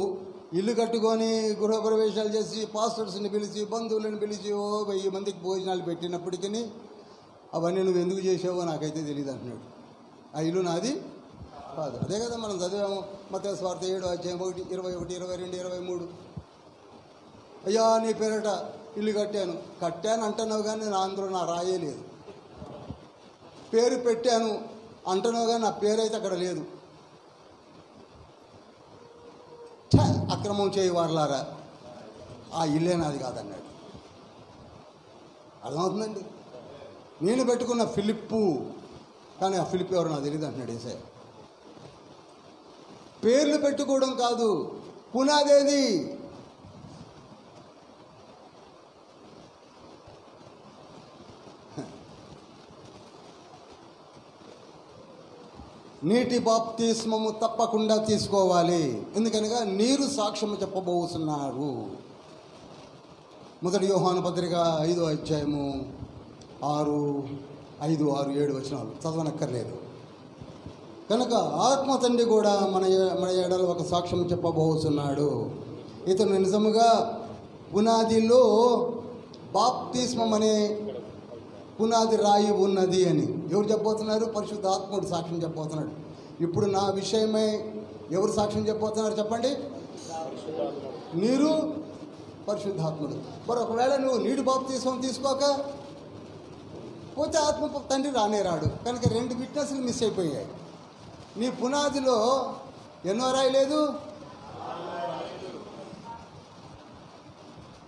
ఇల్లు కట్టుకొని గృహప్రవేశాలు చేసి పాస్టర్స్ని పిలిచి బంధువులను పిలిచి 1000 మందికి భోజనాలు పెట్టినప్పటికీ అవన్నీ నువ్వు ఎందుకు చేసావో నాకైతే తెలియదు అంటున్నాడు. ఆ ఇల్లు నాది కాదు. అదే కదా మనం చదివాము మత్తయి సువార్త 7:21-22-23. అయ్యా నీ పేరట ఇల్లు కట్టాను అంటున్నావు కానీ అందులో నా రాయే లేదు. పేరు పెట్టాను అంటున్నావు కానీ నా పేరైతే అక్కడ లేదు. అక్రమం చేయవారులారా, ఆ ఇల్లే నాది కాదన్నాడు. అర్థమవుతుందండి? నేను పెట్టుకున్న ఫిలిప్పు, కానీ ఆ ఫిలిప్ ఎవరు నాకు తెలియదు అంటున్నాడు యేసయ్య. పేర్లు పెట్టుకోవడం కాదు, పునాదేది? నీటి బాప్తిస్మము తప్పకుండా తీసుకోవాలి. ఎందుకనగా నీరు సాక్ష్యము చెప్పబోతున్నారు. 1 యోహాను పత్రిక 5:6-7 చదవనక్కర్లేదు. కనుక ఆత్మ తండ్రి కూడా మన ఎడల ఒక సాక్ష్యం చెప్పబోతున్నాడు. ఇతను నిజముగా పునాదిలో బాప్తిస్మం అనే పునాది రాయి ఉన్నది అని ఎవరు చెప్పబోతున్నారు? పరిశుద్ధాత్ముడు సాక్ష్యం చెప్పబోతున్నాడు. ఇప్పుడు నా విషయమై ఎవరు సాక్ష్యం చెప్పబోతున్నారు చెప్పండి? నీరు, పరిశుద్ధాత్ముడు. మరి ఒకవేళ నువ్వు నీటి బాప్తిస్మం తీసుకోక పోతే ఆత్మ తండ్రి రాడు. కనుక 2 విట్నెస్లు మిస్ అయిపోయాయి. నీ పునాదిలో ఎన్నో రాయి లేదు.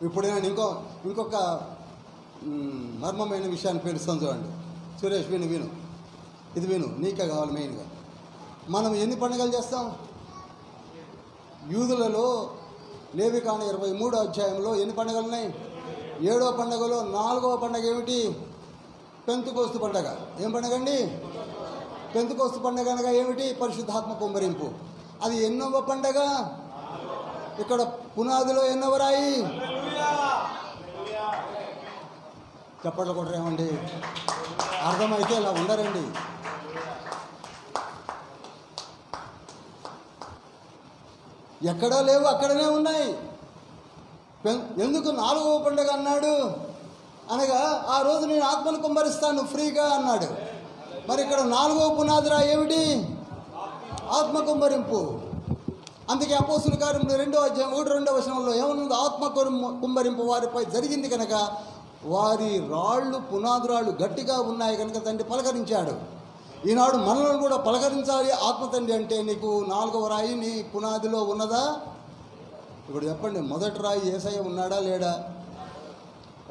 ఇప్పుడు నేను ఇంకొక మర్మమైన విషయాన్ని పేరుస్తాను చూడండి. సురేష్ విను, ఇది విను, నీకే కావాలి మెయిన్గా. మనం ఎన్ని పండుగలు చేస్తాం? యూదులలో లేవికాండం 23వ అధ్యాయంలో ఎన్ని పండుగలు ఉన్నాయి? 7వ పండుగలో 4వ పండుగ ఏమిటి? పెంతుకోస్తు పండుగ. ఏం పండుగ అండి? పెంతుకోస్తు పండుగ అనగా ఏమిటి? పరిశుద్ధాత్మ కుమ్మరింపు. అది ఎన్నవ పండుగ? ఇక్కడ పునాదిలో ఎన్నవ రాయి? చప్పట్లు కొట్టరేమండి? అర్థమైతే ఇలా ఉండరండి. ఎక్కడా లేవు, అక్కడనే ఉన్నాయి. ఎందుకు 4వ పండుగ అన్నాడు అనగా ఆ రోజు నేను ఆత్మను కుమ్మరిస్తాను ఫ్రీగా అన్నాడు. మరి ఇక్కడ 4వ పునాదిరా ఏమిటి? ఆత్మ కుమ్మరింపు. అందుకే అపోస్తుల కార్యములు 2వ అధ్యాయం 1-2 వచనంలో ఏమన్నా? ఆత్మ కుమ్మరింపు వారిపై జరిగింది కనుక వారి రాళ్ళు పునాది రాళ్ళు గట్టిగా ఉన్నాయి కనుక తండ్రి పలకరించాడు. ఈనాడు మనల్ని కూడా పలకరించాలి ఆత్మ తండ్రి అంటే నీకు 4వ రాయి నీ పునాదిలో ఉన్నదా? ఇప్పుడు చెప్పండి, మొదటి రాయి యేసయ్య ఉన్నాడా లేడా?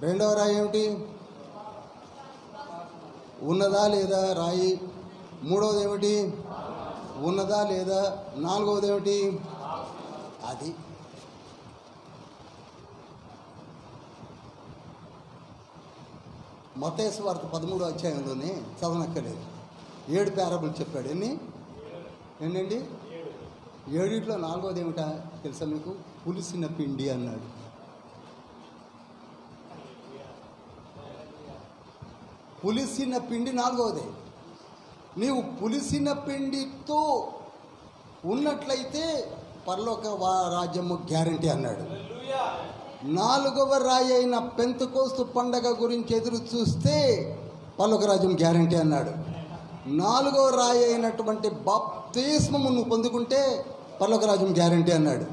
2వ రాయి ఏమిటి? ఉన్నదా లేదా రాయి? 3వది ఏమిటి? ఉన్నదా లేదా? 4వది ఏమిటి? అది మత్తయి సువార్త 13వ అధ్యాయంలోనే చదవనక్కర్లేదు, 7 పారబుల్ చెప్పాడు. ఎన్నండి? 7 4వది ఏమిటా తెలుసా మీకు? పులిసిన పిండి అన్నాడు. పులిసిన పిండి 4వది. నీవు పులిసిన పిండితో ఉన్నట్లయితే పరలోక రాజ్యము గ్యారంటీ అన్నాడు. 4వ రాయి అయిన పెంతెకోస్తు పండగ గురించి ఎదురు చూస్తే పరలోక రాజ్యం గ్యారంటీ అన్నాడు. 4వ రాయి అయినటువంటి బాప్తిస్మము నువ్వు పొందుకుంటే పరలోక రాజ్యం గ్యారంటీ అన్నాడు.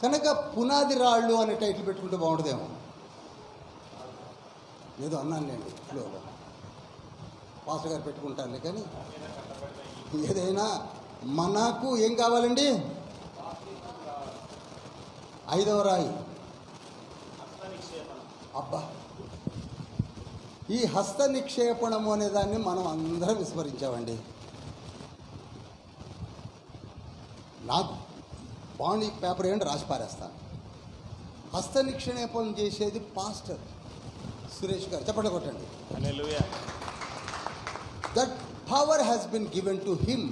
కనుక పునాది రాళ్ళు అనే టైటిల్ పెట్టుకుంటే బాగుంటుందేమో. ఏదో అన్నానులేండి ఫ్లోలో, పాస్టర్ గారు పెట్టుకుంటానులే. కానీ ఏదైనా మనకు ఏం కావాలండి? 5వ రాయి. అబ్బా, ఈ హస్త నిక్షేపణము అనే దాన్ని మనం అందరం విస్మరించామండి. నాకు బాండ్ పేపర్ ఏంటి రాసి పారేస్తాను. హస్త నిక్షేపం చేసేది పాస్టర్ సురేష్ గారు. చెప్పండి కొట్టండి. That power has been given to him.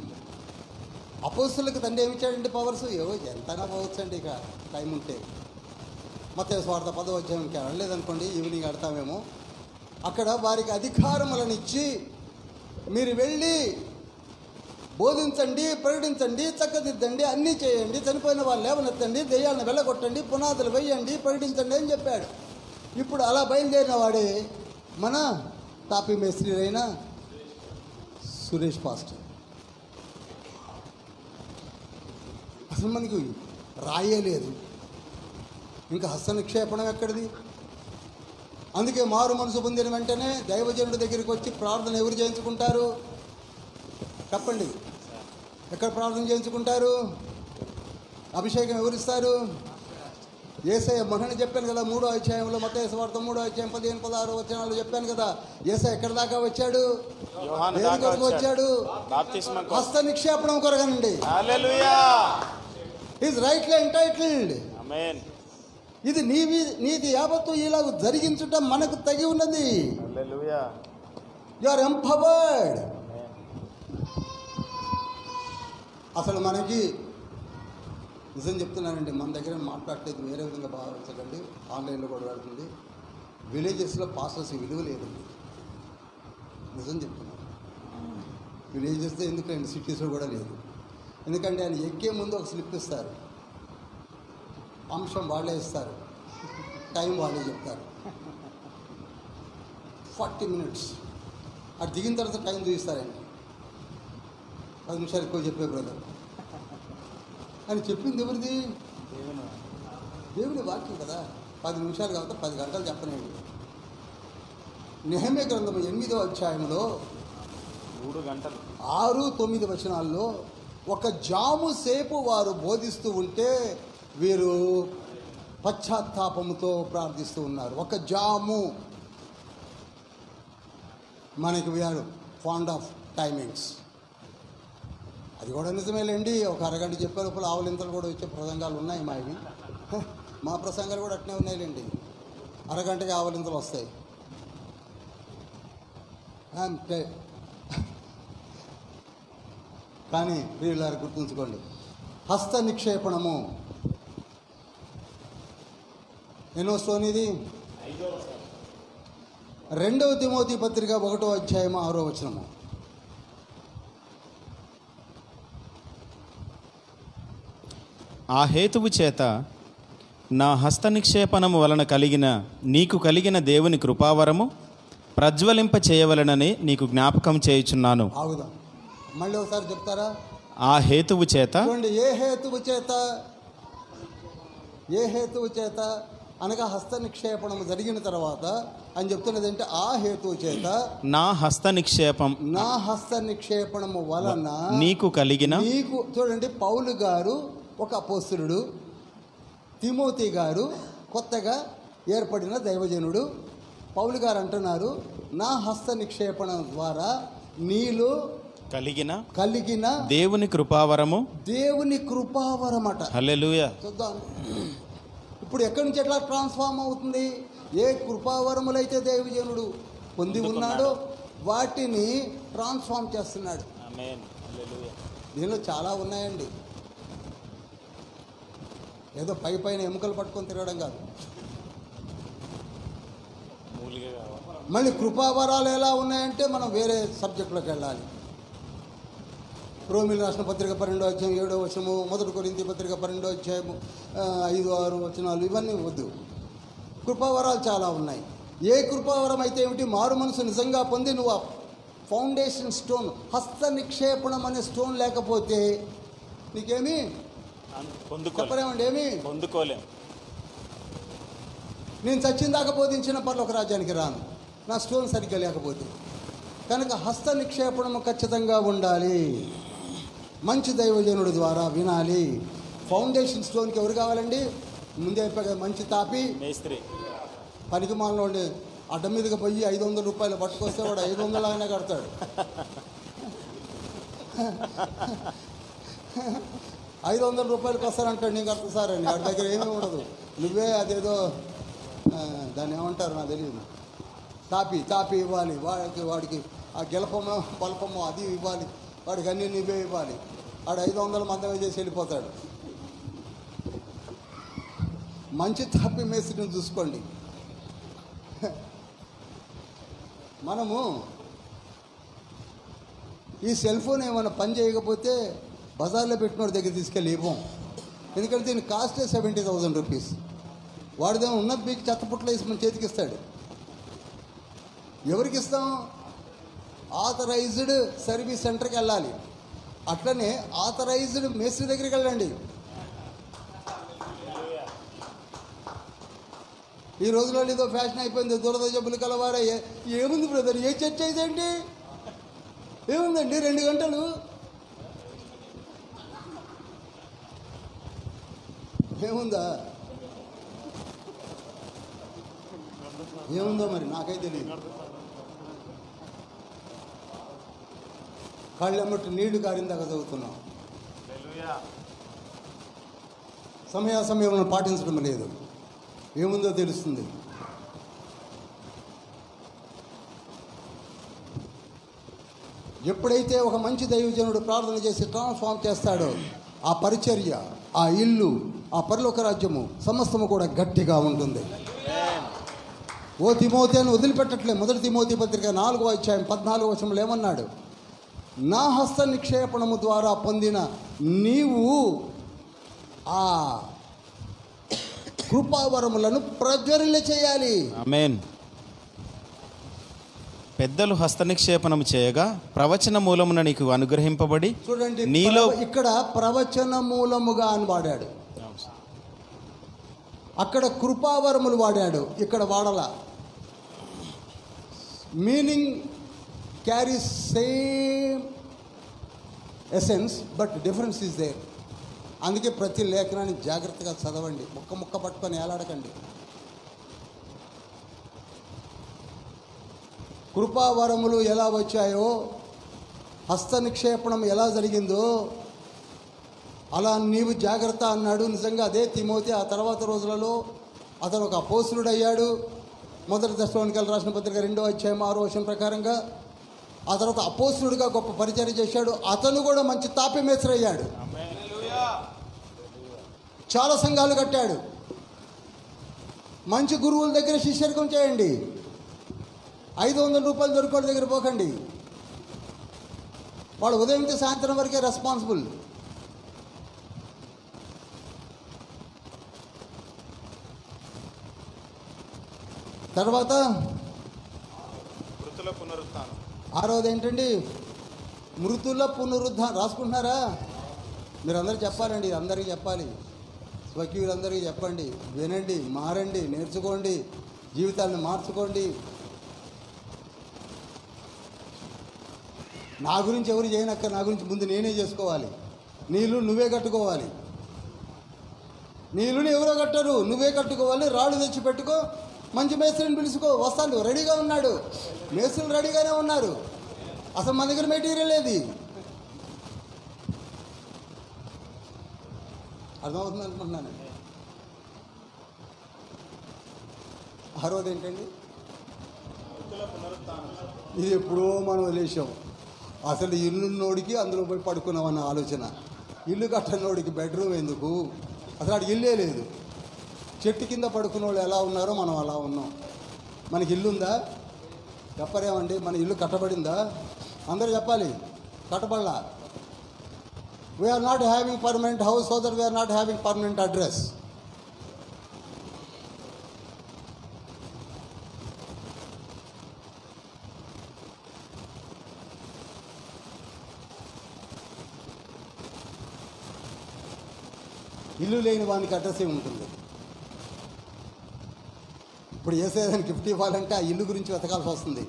అపోస్తులకు తండ్రి ఏమి ఇచ్చాడండి పవర్స్? ఎంతైనా పోవచ్చు అండి, ఇక టైం ఉంటే. మత్తయి సువార్త 10వ అధ్యాయంకి వెళ్ళలేదనుకోండి, ఈవినింగ్ ఆడతామేమో. అక్కడ వారికి అధికారములను ఇచ్చి మీరు వెళ్ళి బోధించండి, ప్రకటించండి, చక్కదిద్దండి, అన్నీ చేయండి, చనిపోయిన వాళ్ళు లేవనెత్తండి, దెయ్యాలను వెళ్ళగొట్టండి, పునాదులు వేయండి, ప్రకటించండి అని చెప్పాడు. ఇప్పుడు అలా బయలుదేరిన వాడే మన తాపీ మేస్త్రి అయిన సురేష్ పాస్టర్. అసలు మనకి రాయే లేదు, ఇంకా హస్త నిక్షేపణం ఎక్కడిది? అందుకే మారు మనసు పొందిన వెంటనే దైవజనుడి దగ్గరికి వచ్చి ప్రార్థన ఎవరు చేయించుకుంటారు? చెప్పండి, ఎక్కడ ప్రార్థన చేయించుకుంటారు? అభిషేకం ఎవరిస్తారు? యేసయ్య మహిళ చెప్పాను కదా 3వ అధ్యాయంలో, మత్తయి సువార్త 3వ అధ్యాయం 15-16 వచనాలు చెప్పాను కదా. యేసయ్య ఎక్కడి దాకా వచ్చాడు? దేని కొరకు వచ్చాడు? హస్త నిక్షేపణం కొరగానండి. Is rightly entitled. ఇది నీది యావత్తు ఇలా జరిగించుట మనకు తగి ఉన్నది. You are empowered. అసలు మనకి నిజం చెప్తున్నానండి, మన దగ్గర మాట్లాడలేదు, వేరే విధంగా భావించకండి. ఆన్లైన్లో కూడా పెడుతుంది. విలేజెస్లో పాస్టర్స్ విలువ లేదండి, నిజం చెప్తున్నాను. విలేజెస్లో ఎందుకండి, సిటీస్లో కూడా లేదు. ఎందుకంటే ఆయన ఎక్కే ముందు ఒక స్లిప్ ఇస్తారు, అంశం వాళ్ళే ఇస్తారు, టైం వాళ్ళే చెప్తారు. 40 minutes. అది దిగిన తర్వాత టైం చూపిస్తారండి. 10 నిమిషాలు ఎక్కువ చెప్పే బ్రదర్ అని చెప్పింది ఎవరిది? దేవుడి వాక్యం కదా. 10 నిమిషాలు కాబట్టి 10 గంటలు చెప్పనండి. నెహెమ్యా గ్రంథము 8వ అధ్యాయంలో 6-9 వచనాల్లో ఒక జాము సేపు వారు బోధిస్తూ ఉంటే వీరు పశ్చాత్తాపముతో ప్రార్థిస్తూ ఉన్నారు. ఒక జాము. మనకి వీఆర్ ఫాండ్ ఆఫ్ టైమింగ్స్. అది కూడా నిజమేలేండి. ఒక అరగంట చెప్పే లోపల ఆవులింతలు కూడా వచ్చే ప్రసంగాలు ఉన్నాయి మావి. మా ప్రసంగాలు కూడా అట్నే ఉన్నాయిలేండి, అరగంటకి ఆవులింతలు వస్తాయి. కానీ వీళ్ళారు గుర్తుంచుకోండి, హస్త నిక్షేపణము ఎన్నో స్టోన్ ఇది? 2వ తిమోతి పత్రిక 1వ అధ్యాయం 6వ వచనము. ఆ హేతువు చేత నా హస్త నిక్షేపణము వలన నీకు కలిగిన దేవుని కృపావరము ప్రజ్వలింప చేయవలనని నీకు జ్ఞాపకం చేయుచున్నాను. ఆగుదాం, మళ్ళీ ఒకసారి చెప్తారా? ఆ హేతువు చేత. చూడండి, ఏ హేతువు చేత అనగా హస్త నిక్షేపణము జరిగిన తర్వాత అని చెప్తున్నది అంటే ఆ హేతు చేత నా హస్త నిక్షేపణము వలన నీకు చూడండి, పౌలు గారు ఒక అపోస్తలుడు, తిమోతి గారు కొత్తగా ఏర్పడిన దైవజనుడు. పౌలు గారు అంటున్నారు, నా హస్త నిక్షేపణ ద్వారా నీలో కలిగిన దేవుని కృపావరమట. హల్లెలూయా. చూద్దాం ఇప్పుడు ఎక్కడి నుంచి ఎట్లా ట్రాన్స్ఫార్మ్ అవుతుంది. ఏ కృపావరములైతే దైవజనుడు పొంది ఉన్నాడో వాటిని ట్రాన్స్ఫార్మ్ చేస్తున్నాడు. దీనిలో చాలా ఉన్నాయండి. ఏదో పైన ఎముకలు పట్టుకొని తిరగడం కాదు. మళ్ళీ కృపావరాలు ఎలా ఉన్నాయంటే మనం వేరే సబ్జెక్టులోకి వెళ్ళాలి. రోమిలు రాసిన పత్రిక 12వ అధ్యాయం 7వ వచనము, 1 కొరింథీ పత్రిక 12వ అధ్యాయము 5-6 వచనాలు, ఇవన్నీ వద్దు. కృపావరాలు చాలా ఉన్నాయి. ఏ కృపావరం అయితే ఏమిటి, మారు మనసు నిజంగా పొంది నువ్వు ఆ ఫౌండేషన్ స్టోన్, హస్త నిక్షేపణం అనే స్టోన్ లేకపోతే నీకేమి చెప్పలేమండి, ఏమి పొందుకోలేం. నేను చచ్చిన దాకా బోధించిన పరలోక రాజ్యానికి రాను, నా స్టోన్ సరిగ్గా లేకపోతే. కనుక హస్త నిక్షేపణము ఖచ్చితంగా ఉండాలి. మంచి దైవజనుడి ద్వారా వినాలి. ఫౌండేషన్ స్టోన్కి ఎవరు కావాలండి? ముందే మంచి తాపి మేస్త్రి. పనికి మాలోని అడ్డ మీదకి పోయి 500 రూపాయలు పట్టుకొస్తే వాడు 500 అయినా కడతాడు. 500 రూపాయలకి వస్తారంటాడు, నేను కడతా సార్ అని. వాడి దగ్గర ఏమీ ఉండదు. నువ్వే అదేదో దాన్ని ఏమంటారు నాకు తెలియదు, తాపి ఇవ్వాలి వాడికి ఆ గెలపమో పలపమో అది ఇవ్వాలి, వాడికి అన్నీ నువ్వే ఇవ్వాలి. వాడు 500 మందమే చేసి వెళ్ళిపోతాడు. మంచి తాపి మేస్త్రిని చూసుకోండి. మనము ఈ సెల్ ఫోన్ ఏమైనా పని చేయకపోతే బజార్లో పెట్టినోడి దగ్గర తీసుకెళ్ళి ఇవ్వం. ఎందుకంటే దీని కాస్టే 70,000 రూపీస్. వాడిదేమో ఉన్నది మీకు చెత్తపుట్లో వేసి మన చేతికి ఇస్తాడు. ఎవరికి ఇస్తాం? ఆథరైజ్డ్ సర్వీస్ సెంటర్కి వెళ్ళాలి. అట్లనే ఆథరైజ్డ్ మేస్త్రి దగ్గరికి వెళ్ళండి. ఈ రోజులో ఏదో ఫ్యాషన్ అయిపోయింది, దురద జబ్బులు కలవారే. ఏముంది బ్రదర్, ఏ చర్చ ఇదండి? ఏముందండి 2 గంటలు? ఏముందా? ఏముందో మరి నాకైతే తెలియదు. కళ్ళెమ్మటి నీళ్లు కారిందాక చదువుతున్నాం. సమయాసమయం పాటించడం లేదు. ఏముందో తెలుస్తుంది. ఎప్పుడైతే ఒక మంచి దైవజనుడు ప్రార్థన చేసి ట్రాన్స్ఫార్మ్ చేస్తాడో ఆ పరిచర్య, ఆ ఇల్లు, ఆ పరలోక రాజ్యము సమస్తము కూడా గట్టిగా ఉంటుంది. ఓ తిమోతి అని వదిలిపెట్టట్లే. 1 తిమోతి పత్రిక 4వ అధ్యాయం 14వ వచనంలో ఏమన్నాడు? నా హస్త నిక్షేపణము ద్వారా పొందిన నీవు ఆ కృపావరములను ప్రజ్వరిల్ల చేయాలి. ఆమేన్. పెద్దలు హస్త నిక్షేపణం చేయగా ప్రవచన మూలమున నీకు అనుగ్రహింపబడి. చూడండి, నీలో ఇక్కడ ప్రవచన మూలముగా అని వాడాడు, అక్కడ కృపావరములు వాడాడు, ఇక్కడ వాడలా. Meaning carries same essence but difference is there. అందుకే ప్రతి లేఖనాన్ని జాగ్రత్తగా చదవండి, ముక్క పట్టుకొని ఏలాడకండి. కృపావరములు ఎలా వచ్చాయో, హస్త నిక్షేపణం ఎలా జరిగిందో అలా నీవు జాగ్రత్త అన్నాడు. నిజంగా అదే తిమోతి ఆ తర్వాత రోజులలో అతను ఒక అపోస్తలుడు అయ్యాడు. 1 దశలోనికలు రాసిన పత్రిక 2వ అధ్యాయం 6వ వచనం ప్రకారంగా ఆ తర్వాత అపోస్తలుడిగా గొప్ప పరిచర్య చేశాడు. అతను కూడా మంచి తాపి మేస్త్రి అయ్యాడు. చాలా సంఘాలు కట్టాడు. మంచి గురువుల దగ్గర శిష్యరికం చేయండి. 500 రూపాయలు దొరికోడి దగ్గర పోకండి. వాడు ఉదయం నుంచి సాయంత్రం వరకే రెస్పాన్సిబుల్. తర్వాత 6వది ఏంటండి? మృతుల పునరుద్ధానం. రాసుకుంటున్నారా? మీరు అందరూ చెప్పాలండి, అందరికీ చెప్పాలి. స్వకీయులందరికీ చెప్పండి, వినండి, మారండి, నేర్చుకోండి, జీవితాన్ని మార్చుకోండి. నా గురించి ఎవరు చేయనక్క, నా గురించి ముందు నేనే చేసుకోవాలి. నీళ్ళు నువ్వే కట్టుకోవాలి. నీళ్ళుని ఎవరో కట్టరు, నువ్వే కట్టుకోవాలి. రాళ్ళు తెచ్చి పెట్టుకో, మంచి మేస్త్రిని పిలుచుకో, వస్తాను, రెడీగా ఉన్నాడు. మేస్త్రులు రెడీగానే ఉన్నారు. అసలు మన దగ్గర మెటీరియల్ ఏది అర్థమవుతుంది అనుకుంటున్నాను. ఆరోది ఏంటండి? ఇది ఎప్పుడో మనం వదిలేసాం. అసలు ఇల్లున్నోడికి అందులో పోయి పడుకున్నామన్న ఆలోచన. ఇల్లు కట్టనోడికి బెడ్రూమ్ ఎందుకు? అసలు ఆడికి ఇల్లే లేదు. చెట్టు కింద పడుకున్న వాళ్ళు ఎలా ఉన్నారో మనం అలా ఉన్నాం. మనకి ఇల్లు ఉందా? చెప్పరేమండి. మన ఇల్లు కట్టబడిందా? అందరూ చెప్పాలి. కట్టబడలా. We are not having permanent house, so that we are not having permanent address. ఇల్లు లేని వానికి అడ్రస్ ఏమి ఉంటుంది? ఇప్పుడు ఏసఐని గిఫ్ట్ ఇవ్వాలంటే ఆ ఇల్లు గురించి వెతకాల్సి వస్తుంది.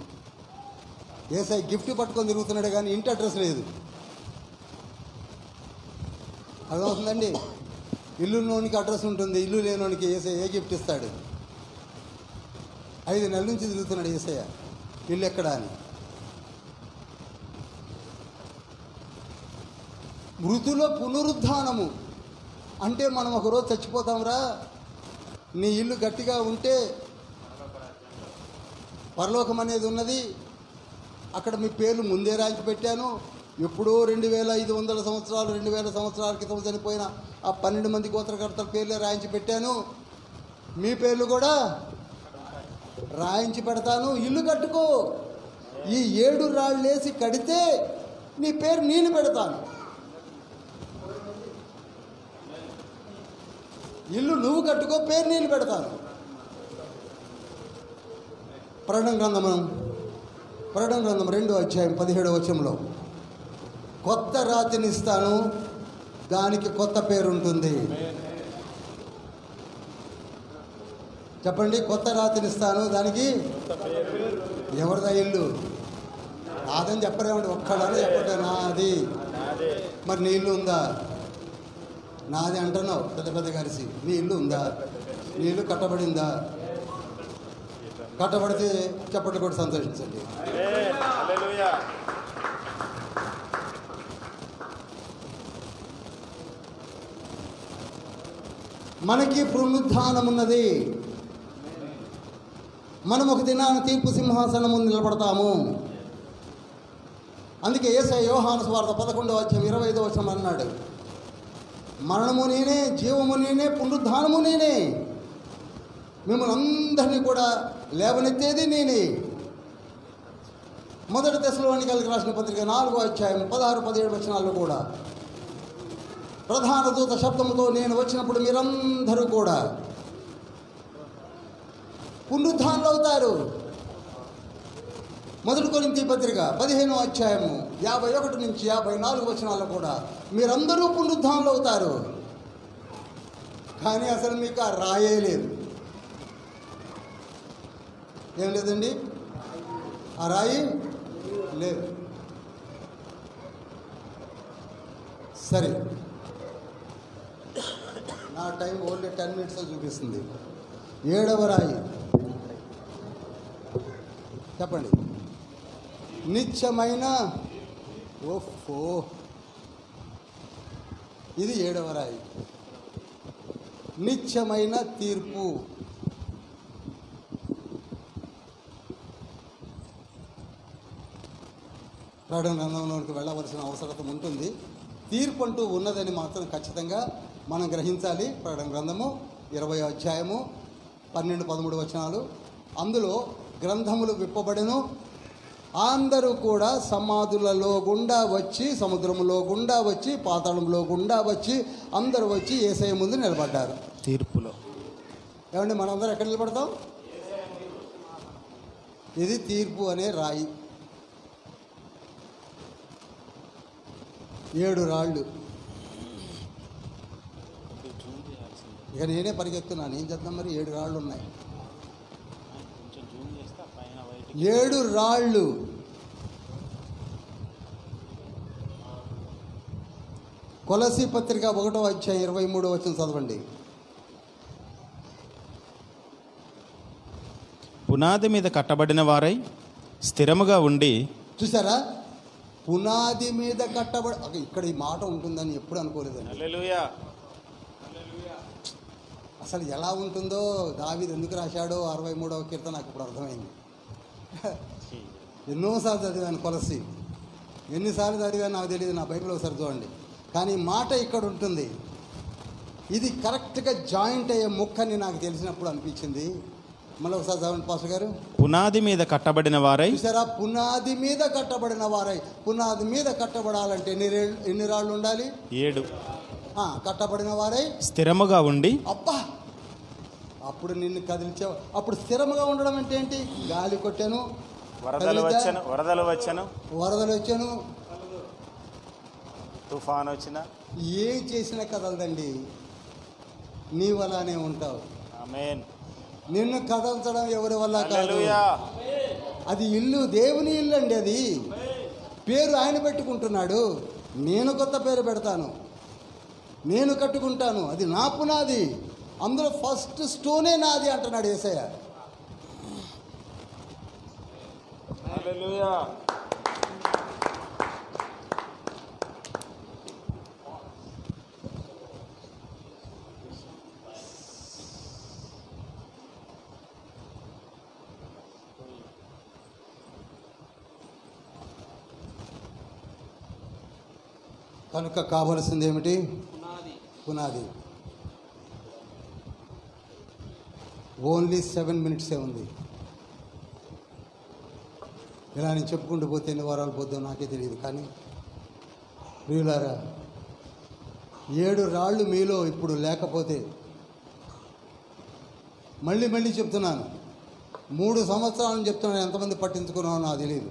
ఏసఐ గిఫ్ట్ పట్టుకొని తిరుగుతున్నాడు కానీ ఇంటి అడ్రస్ లేదు. అర్థమవుతుందండి? ఇల్లులోనికి అడ్రస్ ఉంటుంది, ఇల్లు లేనోనికి ఏసఐ ఏ గిఫ్ట్ ఇస్తాడు? 5 నెలల నుంచి తిరుగుతున్నాడు ఏసయ్య, ఇల్లు ఎక్కడా అని. మృతుల పునరుద్ధానము అంటే మనం ఒకరోజు చచ్చిపోతాంరా. నీ ఇల్లు గట్టిగా ఉంటే పరలోకం అనేది ఉన్నది. అక్కడ మీ పేర్లు ముందే రాయించి పెట్టాను. ఎప్పుడో 2500 సంవత్సరాలు 2000 సంవత్సరాల క్రితం చనిపోయిన ఆ 12 మంది గోత్రకర్తల పేర్లే రాయించి పెట్టాను. మీ పేర్లు కూడా రాయించి పెడతాను. ఇల్లు కట్టుకో. ఈ 7 రాళ్ళు వేసి కడితే నీ పేరు నేను పెడతాను. ఇల్లు నువ్వు కట్టుకో, పేరు నేను పెడతాను. ప్రకటన గ్రంథం 2వ అధ్యాయం 17వ వచనంలో కొత్త రాతిని ఇస్తాను, దానికి కొత్త పేరు ఉంటుంది. చెప్పండి. కొత్త రాతిని ఇస్తాను, దానికి ఎవరిదా ఇల్లు? నాదని చెప్పరేమండి. ఒక్కడని చెప్పండి నాది. మరి నీ ఇల్లు ఉందా? నాది అంటున్నావు పెద్ద పెద్ద కలిసి. నీ ఇల్లు ఉందా? నీ ఇల్లు కట్టబడిందా? కట్టబడితే చెప్పండి కూడా సంతోషించండి. మనకి పునరుద్ధానం ఉన్నది. మనం ఒక దినాన తీర్పు సింహాసనం ముందు నిలబడతాము. అందుకే యేసయ్య యోహాను సువార్త 11వ అధ్యాయం 25వ వచనం అన్నాడు, మరణము నేనే, జీవము నేనే, పునరుద్ధానము నేనే, మిమ్మల్ని అందరినీ కూడా లేవనెత్తేది నేనే. 1 తెస్సలోనికైలకు రాసిన పత్రిక 4వ అధ్యాయం 16-17 వచనాల్లో కూడా ప్రధాన దూత శబ్దముతో నేను వచ్చినప్పుడు మీరందరూ కూడా పునరుద్ధానులు అవుతారు. 1 కొరింథీ పత్రిక 15వ అధ్యాయము 51-54 వచనాల్లో కూడా మీరందరూ పునరుద్ధానులు అవుతారు. కానీ అసలు మీకు ఆ రాయే లేదు. ఏం లేదండి? ఆ రాయి లేదు. సరే, నా టైం ఓన్లీ 10 minutes చూపిస్తుంది. 7వ రాయి చెప్పండి. నిత్యమైన ఓఫో, ఇది 7వ రాయి. నిత్యమైన తీర్పు. ప్రకటన గ్రంథంలోకి వెళ్ళవలసిన అవసరం ఉంటుంది. తీర్పు అంటూ ఉన్నదని మాత్రం ఖచ్చితంగా మనం గ్రహించాలి. ప్రకటన గ్రంథము 20వ అధ్యాయము 12-13 వచనాలు. అందులో గ్రంథములు విప్పబడెను, అందరూ కూడా సమాధులలో గుండా వచ్చి, సముద్రములో గుండా వచ్చి, పాతాళంలో గుండా వచ్చి, అందరూ వచ్చి యేసయ్య ముందు నిలబడ్డారు తీర్పులో. ఏమండి, మనందరం ఎక్కడ నిలబడతాం? ఇది తీర్పు అనే రాయి. 7 రాళ్ళు. ఇక నేనే పరిగెత్తున్నాను, ఏం చేద్దాం మరి. 7 రాళ్ళు ఉన్నాయి, 7 రాళ్ళు. కొలసీ పత్రిక 1వ అధ్యాయం 23వ వచనం చదవండి. పునాది మీద కట్టబడిన వారై స్థిరముగా ఉండి. చూసారా, పునాది మీద ఇక్కడ ఈ మాట ఉంటుందని ఎప్పుడు అనుకోలేదండి. హల్లెలూయా. అసలు ఎలా ఉంటుందో దావీదు ఎందుకు రాశాడో 63వ కీర్తన నాకు ఇప్పుడు అర్థమైంది. ఎన్నోసార్లు చదివాను కొలసి, ఎన్నిసార్లు చదివాను నాకు తెలియదు, నా బైబిల్ ఒకసారి చూడండి. కానీ మాట ఇక్కడ ఉంటుంది. ఇది కరెక్ట్గా జాయింట్ అయ్యే ముక్కని నాకు తెలిసినప్పుడు అనిపించింది. మళ్ళీ ఒకసారి చదవండి పాస్టర్ గారు. పునాది మీద కట్టబడిన వారై. చూసారా, పునాది మీద కట్టబడిన వారై. పునాది మీద కట్టబడాలంటే ఎన్ని రాళ్ళు ఉండాలి? 7. కట్టబడిన వారై స్థిరముగా ఉండి. అబ్బా, అప్పుడు నిన్ను కదిలించావు. అప్పుడు స్థిరముగా ఉండడం అంటే ఏంటి? గాలి కొట్టాను, వరదలు వచ్చాను, తుఫాను వచ్చిన, ఏం చేసినా కదలదండి, నీవు అలానే ఉంటావు. ఆమేన్. నిన్ను కదల్చడం ఎవరి వల్ల కాదు. హల్లెలూయా. అది ఇల్లు, దేవుని ఇల్లు అండి. అది పేరు ఆయన పెట్టుకుంటున్నాడు. నేను కొత్త పేరు పెడతాను, నేను కట్టుకుంటాను. అది నా పునాది, అందులో ఫస్ట్ స్టోనే నాది అంటున్నాడు యేసయ్య. హల్లెలూయా. కనుక కావలసింది ఏమిటి? పునాది. ఓన్లీ 7 minutes ఉంది. ఇలా నేను చెప్పుకుంటూ పోతే ఎన్ని వారాలు పోద్దో నాకే తెలియదు. కానీ ప్రియులారా, 7 రాళ్ళు మీలో ఇప్పుడు లేకపోతే, మళ్ళీ చెప్తున్నాను, 3 సంవత్సరాలను చెప్తున్నాను, ఎంతమంది పట్టించుకున్నానో నాకు తెలియదు.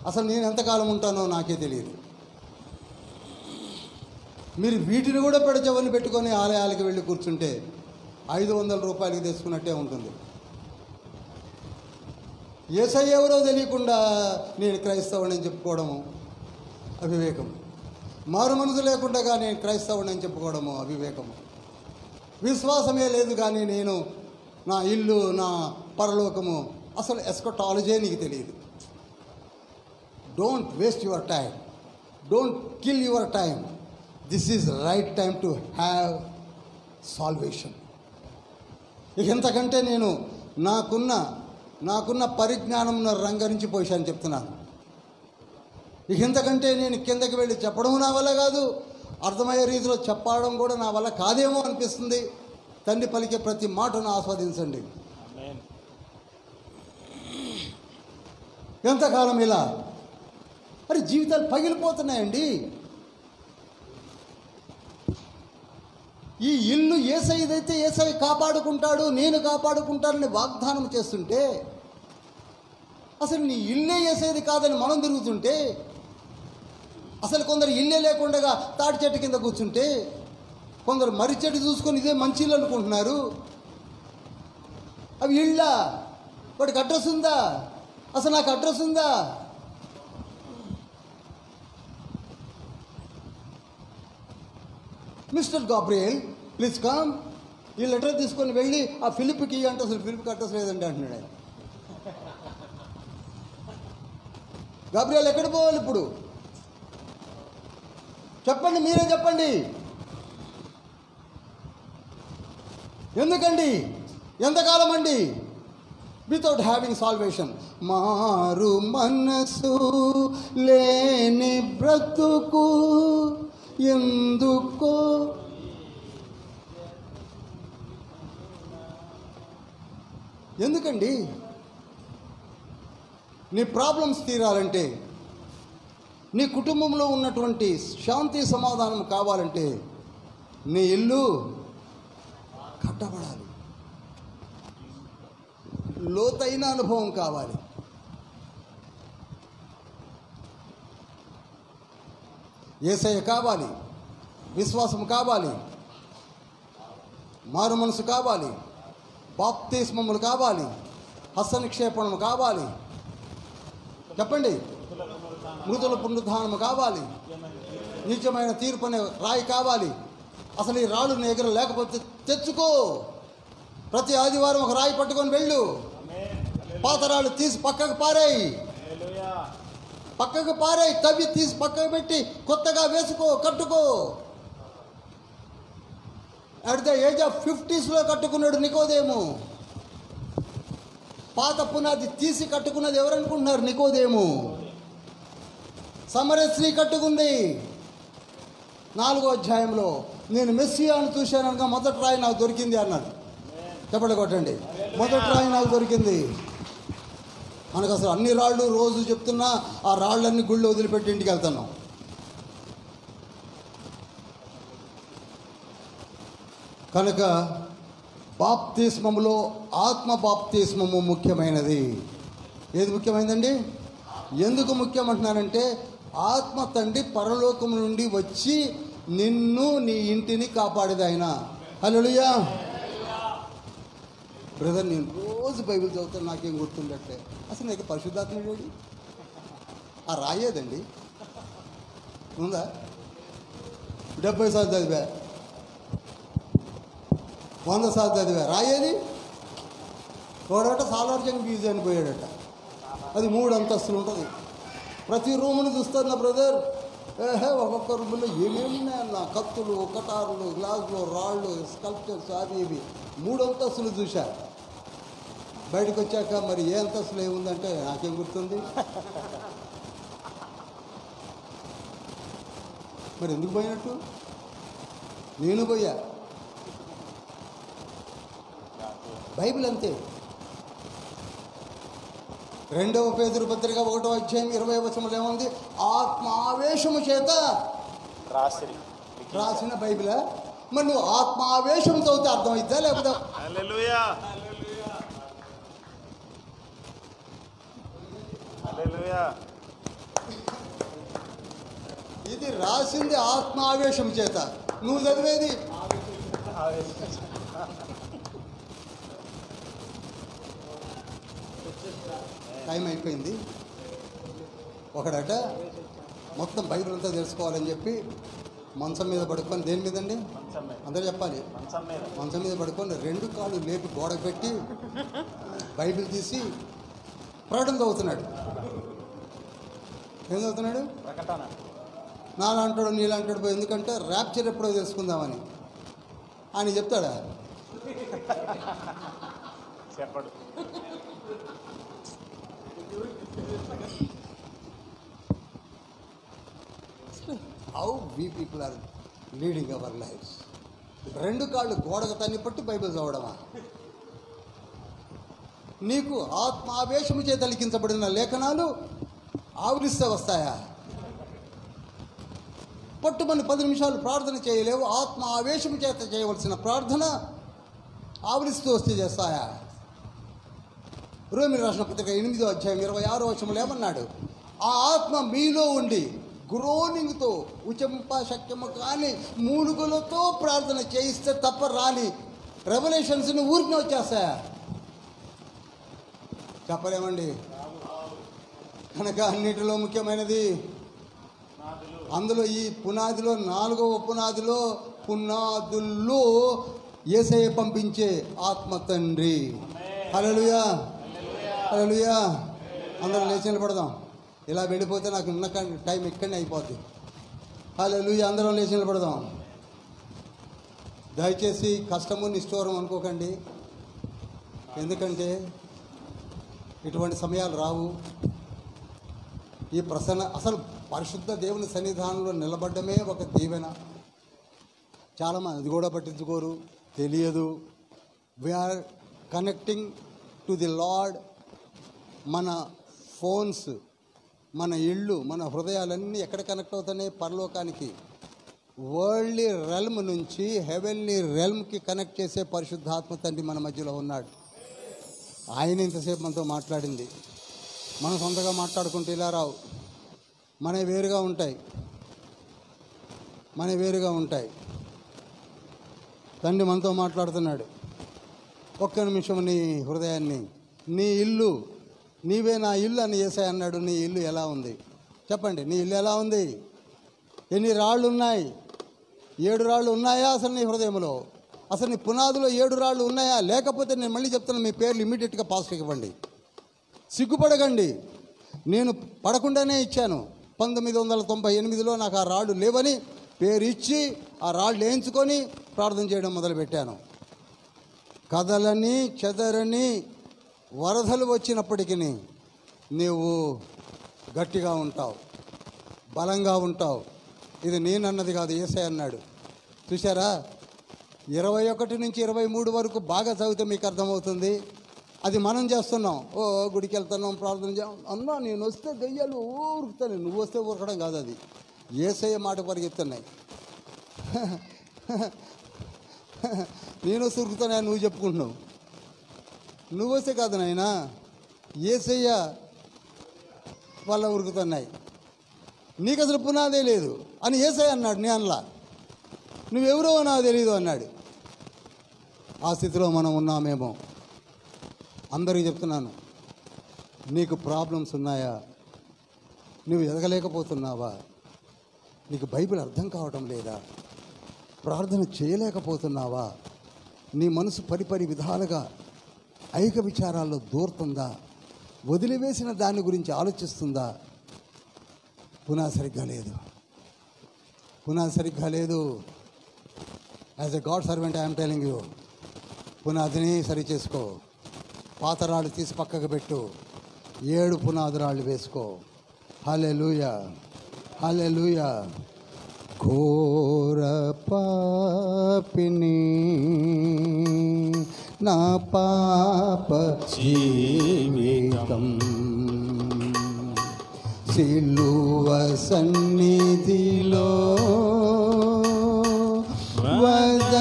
అసలు నేను ఎంతకాలం ఉంటానో నాకే తెలియదు. మీరు వీటిని కూడా పెడచెవని పెట్టుకొని ఆలయాలకు వెళ్ళి కూర్చుంటే 500 రూపాయలకి తెచ్చుకున్నట్టే ఉంటుంది. యేసయ్య ఎవరో తెలియకుండా నేను క్రైస్తవుని చెప్పుకోవడము అవివేకం. మారు మనసు లేకుండా నేను క్రైస్తవుని చెప్పుకోవడము అవివేకము. విశ్వాసమే లేదు కానీ నేను నా ఇల్లు, నా పరలోకము, అసలు ఎస్కటాలజీ నీకు తెలియదు. Don't waste your time, don't kill your time. This is right time to have salvation. ఇక ఎంతకంటే నేను నాకున్న పరిజ్ఞానం రంగరించి పోయాను చెప్తున్నాను. ఇక ఎంతకంటే నేను కిందకి వెళ్ళి చెప్పడం నా వల్ల కాదు, అర్థమయ్యే రీతిలో చెప్పడం కూడా నా వల్ల కాదేమో అనిపిస్తుంది. తండ్రి పలికే ప్రతి మాటను ఆస్వాదించండి. ఎంతకాలం ఇలా? అరే జీవితాలు పగిలిపోతున్నాయండి. ఈ ఇల్లు యేసయ్యదైతే యేసయ్య కాపాడుకుంటాడు, నేను కాపాడుకుంటానని వాగ్దానం చేస్తుంటే, అసలు నీ ఇల్లే యేసయ్యది కాదని మనం తిరుగుతుంటే, అసలు కొందరు ఇల్లే లేకుండా తాటి చెట్టు కింద కూర్చుంటే, కొందరు మర్రి చెట్టు చూసుకొని ఇదే మంచి ఇల్లు అనుకుంటున్నారు. అవి ఇళ్ళ? వాడికి అడ్రస్ ఉందా? అసలు నాకు అడ్రస్ ఉందా? Mister Gabriel please come. ఈ లెటర్ తీసుకొని వెళ్ళి ఆ ఫిలిప్కి అంటే, అసలు ఫిలిప్కి అడ్రస్ లేదండి అంటున్నాడు ఆయన. గాబ్రియల్ ఎక్కడ పోవాలి ఇప్పుడు? చెప్పండి, మీరే చెప్పండి. ఎందుకండి? ఎంతకాలం అండి వితౌట్ హ్యావింగ్ సాల్వేషన్? మారు మనసు లేని బ్రతుకు ఎందుకో? ఎందుకండి? నీ ప్రాబ్లమ్స్ తీరాలంటే, నీ కుటుంబంలో ఉన్నటువంటి శాంతి సమాధానం కావాలంటే, నీ ఇల్లు కట్టబడాలి, లోతైన అనుభవం కావాలి. యేసయ్య కావాలి, విశ్వాసం కావాలి. మారు మనసు కావాలి, బాప్తిస్మములు కావాలి, హస్త నిక్షేపణము కావాలి, చెప్పండి, మృతుల పునరుద్ధానము కావాలి, నిత్యమైన తీర్పు అనే రాయి కావాలి. అసలు ఈ రాళ్ళు నీ దగ్గర లేకపోతే తెచ్చుకో. ప్రతి ఆదివారం ఒక రాయి పట్టుకొని వెళ్ళు. పాత రాళ్ళు తీసి పక్కకు పారేయి, తవ్వి తీసి పక్కకు పెట్టి కొత్తగా వేసుకో, కట్టుకో. At the age of 50s కట్టుకున్నాడు నికోదేము. పాత పునాది తీసి కట్టుకున్నది ఎవరనుకుంటున్నారు? నికోదేము. సమరయ స్త్రీ కట్టుకుంది. 4వ అధ్యాయంలో నేను మెస్సియాను చూశాననగా మొదటి రాయి నాకు దొరికింది అన్నాడు. చెప్పండి కొట్టండి, మొదటి రాయి నాకు దొరికింది. మనకు అసలు అన్ని రాళ్ళు రోజు చెప్తున్నా ఆ రాళ్ళన్నీ గుళ్ళు వదిలిపెట్టి ఇంటికి వెళ్తున్నాం. కనుక బాప్తిస్మములో ఆత్మ బాప్తిస్మము ముఖ్యమైనది. ఏది ముఖ్యమైనదండి? ఎందుకు ముఖ్యమంటున్నానంటే ఆత్మ తండ్రి పరలోకం నుండి వచ్చి నిన్ను నీ ఇంటిని కాపాడేది ఆయన. హల్లెలూయా. బ్రదర్, నేను రోజు బైబిల్ చదువుతాను, నాకేం గుర్తుండట్లే. అసలు నాకు పరిశుద్ధాత్మ లేడు. ఆ రాయేదండి ఉందా? 70 సార్లు చదివా, 100 సార్లు చదివా. రాయేది వాడట సాలార్జంగ్ బీజ్ అని పోయాడట. అది 3 అంతస్తులు ఉంటుంది. ప్రతి రూమును చూస్తున్నా బ్రదర్. ఒక్కొక్క రూములో ఏమేమి ఉన్నాయన్న, కత్తులు, కటారులు, గ్లాసులు, రాళ్ళు, స్కల్ప్చర్స్, అవి ఇవి. 3 అంతస్తులు చూశా. బయటకు వచ్చాక మరి ఏ అంతస్తులు ఏముందంటే నాకేం గుర్తుంది. మరి ఎందుకు పోయినట్టు? నేను పోయా. బైబిల్ అంతే. 2వ పేతురు పత్రిక 1వ అధ్యాయం 20వ వచనంలో ఏముంది? ఆత్మావేశము చేత రాసిన బైబిలా? మరి నువ్వు ఆత్మావేశం చదివితే అర్థమైద్దా లేకపోతే? ఇది రాసింది ఆత్మావేశం చేత, నువ్వు చదివేది టైం అయిపోయింది. ఒకడట మొత్తం బైబిల్ అంతా తెలుసుకోవాలని చెప్పి మంచం మీద పడుకొని, దేని మీదండి అందరూ చెప్పాలి, మంచం మీద పడుకొని 2 కాళ్ళు లేపి గోడకు పెట్టి బైబిల్ తీసి ప్రకటన చదువుతున్నాడు. ఏం చదువుతున్నాడు? నాలంటాడు నీళ్ళంటాడు. ఎందుకంటే ర్యాప్చర్ ఎప్పుడో తెలుసుకుందామని. ఆయన చెప్తాడా? చెప్పడు. How we people are leading our lives. 2 కాళ్ళు గోడకు తన్ని పట్టి బైబిల్ చదవడమా? నీకు ఆత్మావేశము చేత లిఖించబడిన లేఖనాలు ఆవరిస్తే వస్తాయా? పట్టుమని 10 నిమిషాలు ప్రార్థన చేయలేవు. ఆత్మావేశము చేత చేయవలసిన ప్రార్థన ఆవరిస్తూ వస్తే చేస్తాయా? రోమీయులకు రాసిన పత్రిక 8వ అధ్యాయం 26వ వచనంలో ఏమన్నాడు? ఆ ఆత్మ మీలో ఉండి గ్రోనింగ్తో, ఉచంప శక్యము కానీ మూలుగులతో ప్రార్థన చేయిస్తే తప్ప రాని రెవల్యూషన్స్ని ఊరికి వచ్చేస్తాయా? చెప్పలేమండి. కనుక అన్నిటిలో ముఖ్యమైనది, అందులో ఈ పునాదిలో 4వ పునాదుల్లో యేసయ్య పంపించే ఆత్మ తండ్రి. హల్లెలూయా, హల్లెలూయా. అందరం లేచి నిలబడదాం. ఇలా వెళ్ళిపోతే నాకు ఉన్న టైం ఇక్కడనే అయిపోద్ది. హల్లెలూయా. అందరం లేచి నిలబడదాం. దయచేసి కష్టము నిష్ఠూరం అనుకోకండి. ఎందుకంటే ఇటువంటి సమయాలు రావు. ఈ అసలు పరిశుద్ధ దేవుని సన్నిధానంలో నిలబడ్డమే ఒక దీవెన. చాలామంది అది కూడా పట్టించుకోరు, తెలియదు. We are connecting to the lord. మన ఫోన్స్, మన ఇళ్ళు, మన హృదయాలన్నీ ఎక్కడ కనెక్ట్ అవుతున్నాయి? పరలోకానికి. వరల్డ్లీ రెల్మ్ నుంచి హెవెన్లీ రెల్మ్కి కనెక్ట్ చేసే పరిశుద్ధాత్మ తండ్రి మన మధ్యలో ఉన్నాడు. ఆయన ఇంతసేపు మనతో మాట్లాడింది. మనం సొంతగా మాట్లాడుకుంటూ ఇలా రావు. మనవి వేరుగా ఉంటాయి. తండ్రి మనతో మాట్లాడుతున్నాడు. ఒక్క నిమిషం నీ హృదయాన్ని, నీ ఇల్లు నీవే నా ఇల్లు అని యేసయ్య అన్నాడు. నీ ఇల్లు ఎలా ఉంది చెప్పండి? నీ ఇల్లు ఎలా ఉంది? ఎన్ని రాళ్ళు ఉన్నాయి? 7 రాళ్ళు ఉన్నాయా అసలు నీ హృదయంలో? అసలు నీ పునాదులో 7 రాళ్ళు ఉన్నాయా? లేకపోతే నేను మళ్ళీ చెప్తున్నాను, మీ పేర్లు ఇమ్మీడియట్గా పాస్కి ఇవ్వండి. సిగ్గుపడకండి. నేను పడకుండానే ఇచ్చాను. 1998లో నాకు ఆ రాళ్ళు లేవని పేరు ఇచ్చి ఆ రాళ్ళు వేయించుకొని ప్రార్థన చేయడం మొదలుపెట్టాను. కదలని చెదరని వరదలు వచ్చినప్పటికీ నీవు గట్టిగా ఉంటావు, బలంగా ఉంటావు. ఇది నేనన్నది కాదు, యేసయ్య అన్నాడు. చూసారా? 21 నుంచి 23 వరకు బాగా చదివితే మీకు అర్థమవుతుంది. అది మనం చేస్తున్నాం. గుడికి వెళ్తున్నాం, ప్రార్థన చేస్తాం. అన్నా నేను వస్తే దెయ్యాలు ఊరుకుతాను. నువ్వు వస్తే ఊరకడం కాదు, అది యేసయ్య మాట పరిగెత్తున్నాయి. నేను వస్తే ఉరుకుతానా నువ్వు చెప్పుకుంటున్నావు. నువ్వు వస్తే కాదు నాయనా, యేసయ్య వాళ్ళ ఉరుకుతున్నాయి. నీకు అసలు పునాదే లేదు అని యేసయ్య అన్నాడు. నేను అనలా, నువ్వెవరో నాకు తెలియదు అన్నాడు. ఆ స్థితిలో మనం ఉన్నామేమో. అందరికీ చెప్తున్నాను, నీకు ప్రాబ్లమ్స్ ఉన్నాయా? నువ్వు ఎదగలేకపోతున్నావా? నీకు బైబిల్ అర్థం కావటం లేదా? ప్రార్థన చేయలేకపోతున్నావా? నీ మనసు పరిపరి విధాలుగా ఐక విచారాల్లో దూరుతుందా? వదిలివేసిన దాని గురించి ఆలోచిస్తుందా? పునాది సరిగ్గా లేదు, పునాది సరిగ్గా లేదు. As a God servant I'm telling you, పునాదిని సరి చేసుకో. పాత రాళ్ళు తీసి పక్కకు పెట్టు, 7 పునాది రాళ్ళు వేసుకో. హల్లెలూయా, హల్లెలూయా. ఘోర పాపిని నా పాప జీవితం సిలువ సన్నిధిలో వదలివేయుదున్.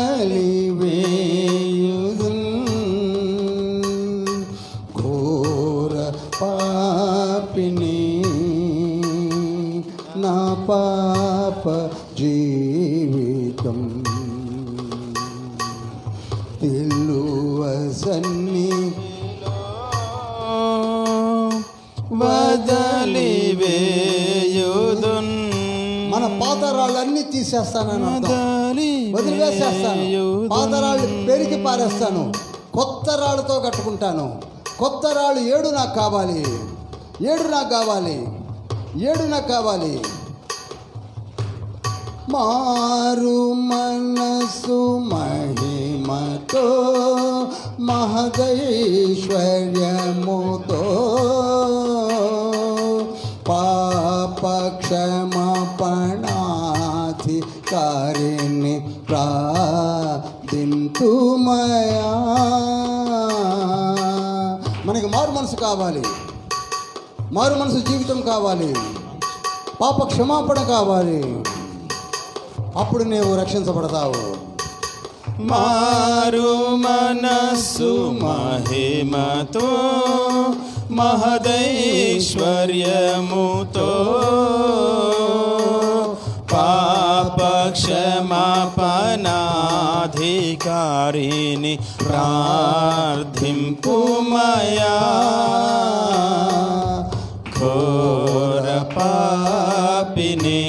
ఘోర పాపిని నా పాప జీవితం సిలువ సన్నిధిలో వదలివేయుదున్. మన పాతరాళ్ళన్నీ తీసేస్తానని వదిలివేసేస్తాను. పాతరాళ్ళు పెరిగి పారేస్తాను, కొత్త రాళ్ళతో కట్టుకుంటాను. కొత్త రాళ్ళు 7 నాకు కావాలి, 7 నాకు కావాలి, 7 నాకు కావాలి. మారు మనసు మహిమతో మహదైశ్వర్యముతో పాప క్షమాపణాధికారిని ప్రార్థింతుమయా. మనకి మారు మనసు కావాలి, మారు మనసు జీవితం కావాలి, పాప క్షమాపణ కావాలి. అప్పుడు నీవు రక్షించబడతావు. మారు మనస్సు మహిమతో మహదైశ్వర్యముతో పాప క్షమాపణాధికారిని ప్రార్థింపుమయా. ఘోర పాపిని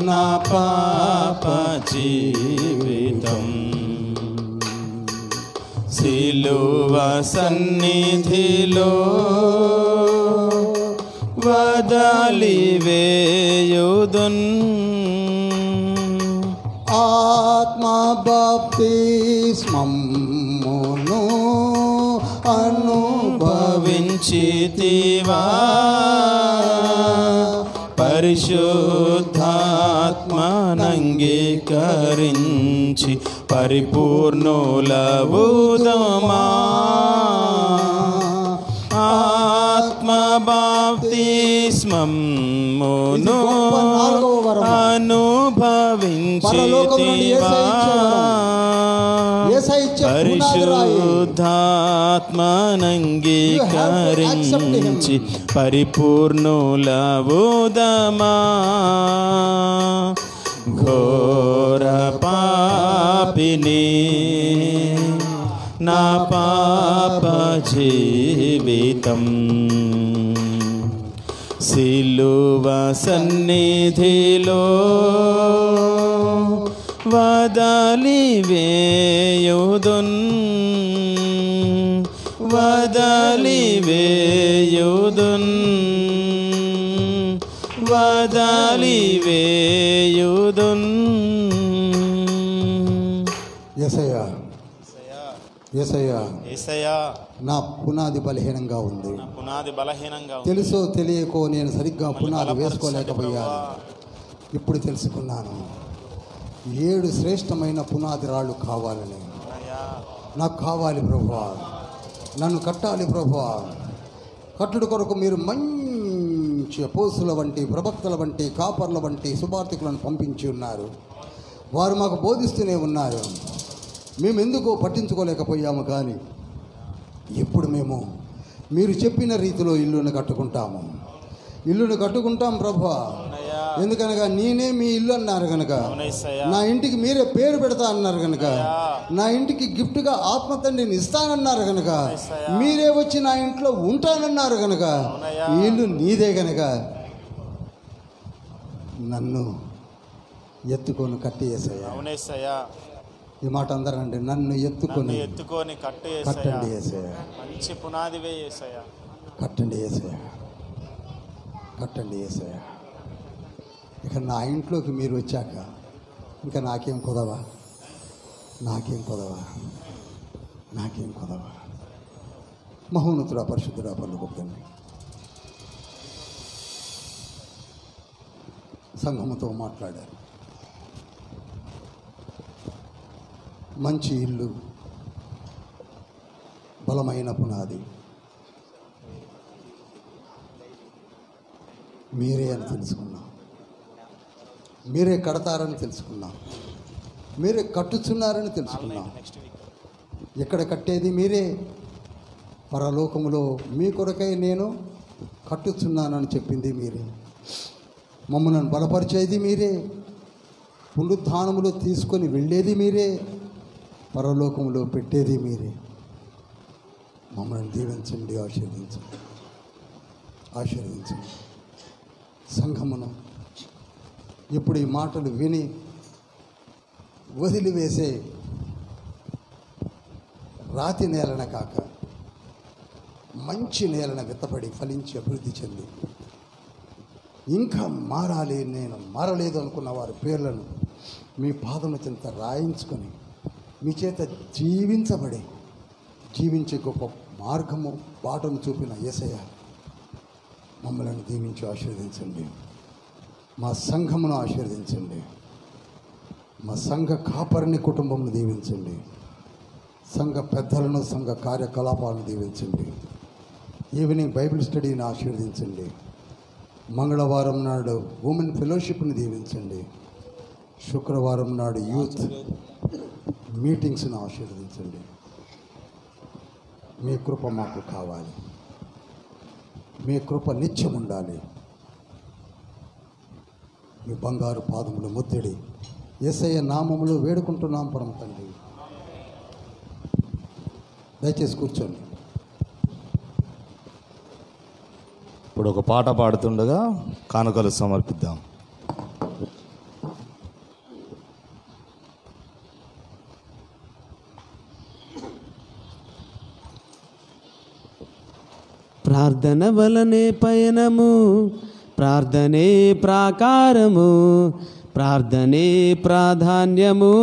నా పాప జీవితం సిలువ సన్నిధిలో వదలివేయుదున్. ఆత్మ బాప్తిస్మమును అనుభవించితివా పరిశుద్ధాత్మనంగీకరించి పరిపూర్ణులవుదమా. ఆత్మ బాప్తిస్మమును అనుభవించితివా పరిశుద్ధాత్మనంగీకరించి పరిపూర్ణులవుదమా. ఘోర విని నా పాప జీవితం సిలువ సన్నిధిలో వదలి వేయుదున్ వదలి వేయుదున్ వదలి వేయుదున్. యేసయ్యా యేసయ్యా యేసయ్యా నా పునాది బలహీనంగా ఉంది. నా పునాది బలహీనంగా ఉంది. తెలుసో తెలియకో నేను సరిగ్గా పునాది వేసుకోలేకపోయాను. ఇప్పుడు తెలుసుకున్నాను 7 శ్రేష్టమైన పునాది రాళ్ళు కావాలని. నాకు కావాలి ప్రభువా, నన్ను కట్టాలి ప్రభువా. కట్టుడు కొరకు మీరు మంచి అపోస్తుల వంటి, ప్రవక్తల వంటి, కాపర్ల వంటి సువార్తికులను పంపించి ఉన్నారు. వారు మాకు బోధిస్తూనే ఉన్నారు. మేము ఎందుకో పట్టించుకోలేకపోయాము. కానీ ఇప్పుడు మేము మీరు చెప్పిన రీతిలో ఇల్లును కట్టుకుంటాం ప్రభువా. ఎందుకనగా నేనే మీ ఇల్లు అన్నారు కనుక, నా ఇంటికి మీరే పేరు పెడతా అన్నారు కనుక, నా ఇంటికి గిఫ్ట్గా ఆత్మ తండ్రిని ఇస్తానన్నారు కనుక, మీరే వచ్చి నా ఇంట్లో ఉంటానన్నారు కనుక, ఈ ఇల్లు నీదే కనుక నన్ను ఎత్తుకొని కట్టి యేసయ్యా. ఈ మాట అందరండి, నన్ను ఎత్తుకొని కట్టండి యేసయ్యా. మంచి పునాది వేయేసయ్యా. కట్టండి యేసయ్యా. ఇక నా ఇంట్లోకి మీరు వచ్చాక ఇంకా నాకేం కుదవా. మహోన్నతుడా, పరిశుద్ధుడా, పలుకుతండి. సంఘముతో మాట్లాడారు. మంచి ఇల్లు, బలమైన పునాది మీరే అని తెలుసుకున్నాం. మీరే కడతారని తెలుసుకున్నాం. మీరే కట్టుచున్నారని తెలుసుకున్నాం. ఎక్కడ కట్టేది మీరే. పరలోకములో మీ కొరకై నేను కట్టుచున్నానని చెప్పింది మీరే. మమ్మల్ని బలపరిచేది మీరే. పునరుద్ధానములో తీసుకొని వెళ్ళేది మీరే. పరలోకములో పెట్టేది మీరే. మమ్మల్ని దీవించండి, ఆశీర్వదించండి. సంఘమును ఇప్పుడు ఈ మాటలు విని వదిలివేసే రాతి నేలన కాక మంచి నేలన విత్తపడి ఫలించి అభివృద్ధి చెంది ఇంకా మారాలి, నేను మారలేదు అనుకున్న వారి పేర్లను మీ పాదముల చెంత రాయించుకొని మీ చేత జీవించే గొప్ప మార్గము బాటను చూపిన యేసయ్య మమ్మల్ని దీవించి ఆశీర్వదించండి. మా సంఘమును ఆశీర్వదించండి. మా సంఘ కాపరిని కుటుంబంను దీవించండి. సంఘ పెద్దలను, సంఘ కార్యకలాపాలను దీవించండి. ఈవినింగ్ బైబిల్ స్టడీని ఆశీర్వదించండి. మంగళవారం నాడు ఉమెన్ ఫెలోషిప్ని దీవించండి. శుక్రవారం నాడు యూత్ మీటింగ్స్ను ఆశీర్వదించండి. మీ కృప మాకు కావాలి. మీ కృప నిత్యం ఉండాలి. మీ బంగారు పాదములు ముద్దిడి యేసయ్య నామములో వేడుకుంటున్నాం పరమ తండ్రి. దయచేసి కూర్చోండి. ఇప్పుడు ఒక పాట పాడుతుండగా కానుకలు సమర్పిద్దాం. ప్రార్థన వలనే పయనము, ప్రార్థనే ప్రాకారము, ప్రార్థనే ప్రాధాన్యము,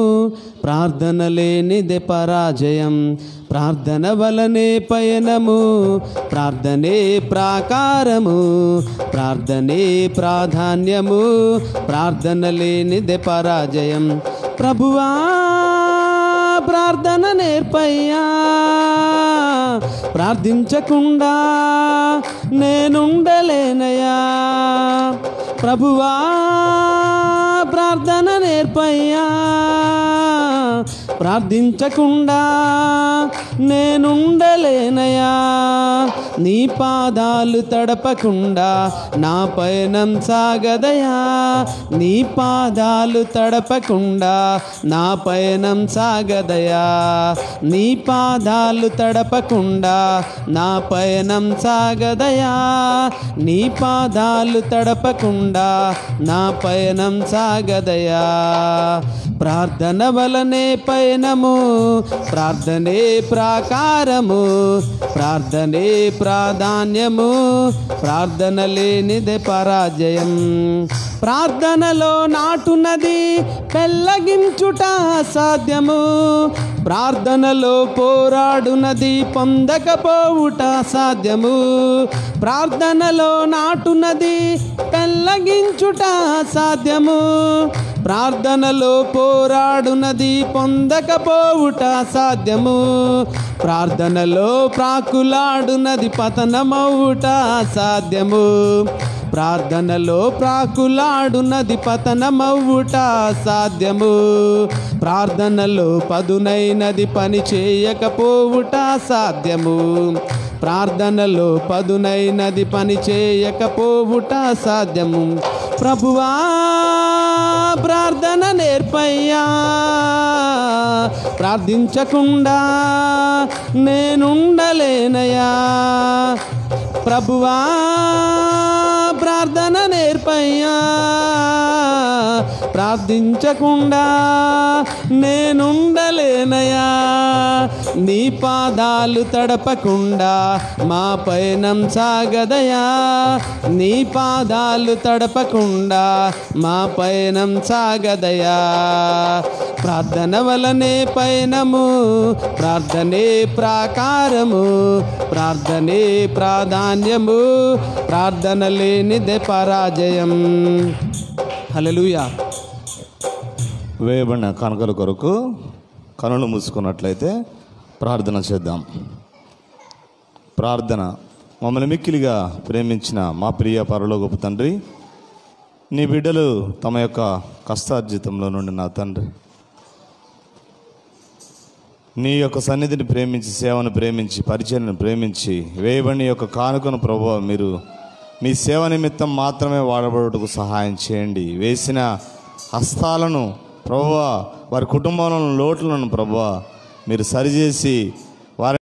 ప్రార్థన లేనిదే పరాజయం. ప్రార్థన వలనే పయనము, ప్రార్థనే ప్రాకారము, ప్రార్థనే ప్రాధాన్యము, ప్రార్థన లేనిదే పరాజయం. ప్రభువా ప్రార్థన నేర్పయ్యా, ప్రార్థించకుండా నేనుండలేనయ్యా. ప్రభువా ప్రార్థన నేర్పయ్యా, ప్రార్థించకుండా నేనుండలేనయా. నీ పాదాలు తడపకుండా నా పయనం సాగదయా. నీ పాదాలు తడపకుండా నా పయనం సాగదయా. నీ పాదాలు తడపకుండా నా పయనం సాగదయా. నీ పాదాలు తడపకుండా నా పయనం సాగదయా. ప్రార్థన వలనే పయనము, ప్రార్థనే ప్రాకారము, ప్రార్థనే ప్రాధాన్యము, ప్రార్థన లేనిదే పరాజయం. ప్రార్థనలో నాటునది పెళ్ళగించుట అసాధ్యము. ప్రార్థనలో పోరాడునది పొందకపోవుట సాధ్యము. ప్రార్థనలో నాటునది పెళ్ళగించుట అసాధ్యము. ప్రార్థనలో పోరాడునది పొందకపోవుట సాధ్యము. ప్రార్థనలో ప్రాకులాడునది పతనమవుట సాధ్యము. ప్రార్థనలో ప్రాకులాడునది పతనమవుట సాధ్యము. ప్రార్థనలో పదునైనది పని చేయకపోవుట సాధ్యము. ప్రార్థనలో పదునైనది పని చేయకపోవుట సాధ్యము. ప్రభువా ప్రార్థన నేర్పయ్యా. ప్రార్థించకుండా నేనుండలేనయా. ప్రభువా ప్రార్థన నేర్పయ్యా. ప్రార్థించకుండా నేనుండలేనయా. నీ పాదాలు తడపకుండా మా పయనం సాగదయా. నీ పాదాలు తడపకుండా మా పయనం సాగదయా. ప్రార్థన వలనే పయనము, ప్రార్థనే ప్రాకారము, ప్రార్థనే ప్రాధాన్యము, ప్రార్థన లేనిదే పరాజయం. హల్లెలూయా. వేయబడిన కానుకల కొరకు కనులు మూసుకున్నట్లయితే ప్రార్థన చేద్దాం. ప్రార్థన. మమ్మల్ని మిక్కిలిగా ప్రేమించిన మా ప్రియ పరలోకపు తండ్రి, నీ బిడ్డలు తమ యొక్క కష్టార్జితంలో నుండి నా తండ్రి నీ యొక్క సన్నిధిని ప్రేమించి, సేవను ప్రేమించి, పరిచయను ప్రేమించి వేయబడిన యొక్క కానుకను ప్రభువా మీరు మీ సేవ నిమిత్తం మాత్రమే వాడబడుటకు సహాయం చేయండి. వేసిన హస్తాలను ప్రభువా, వారి కుటుంబంలో లోట్లను ప్రభువా మీరు సరిచేసి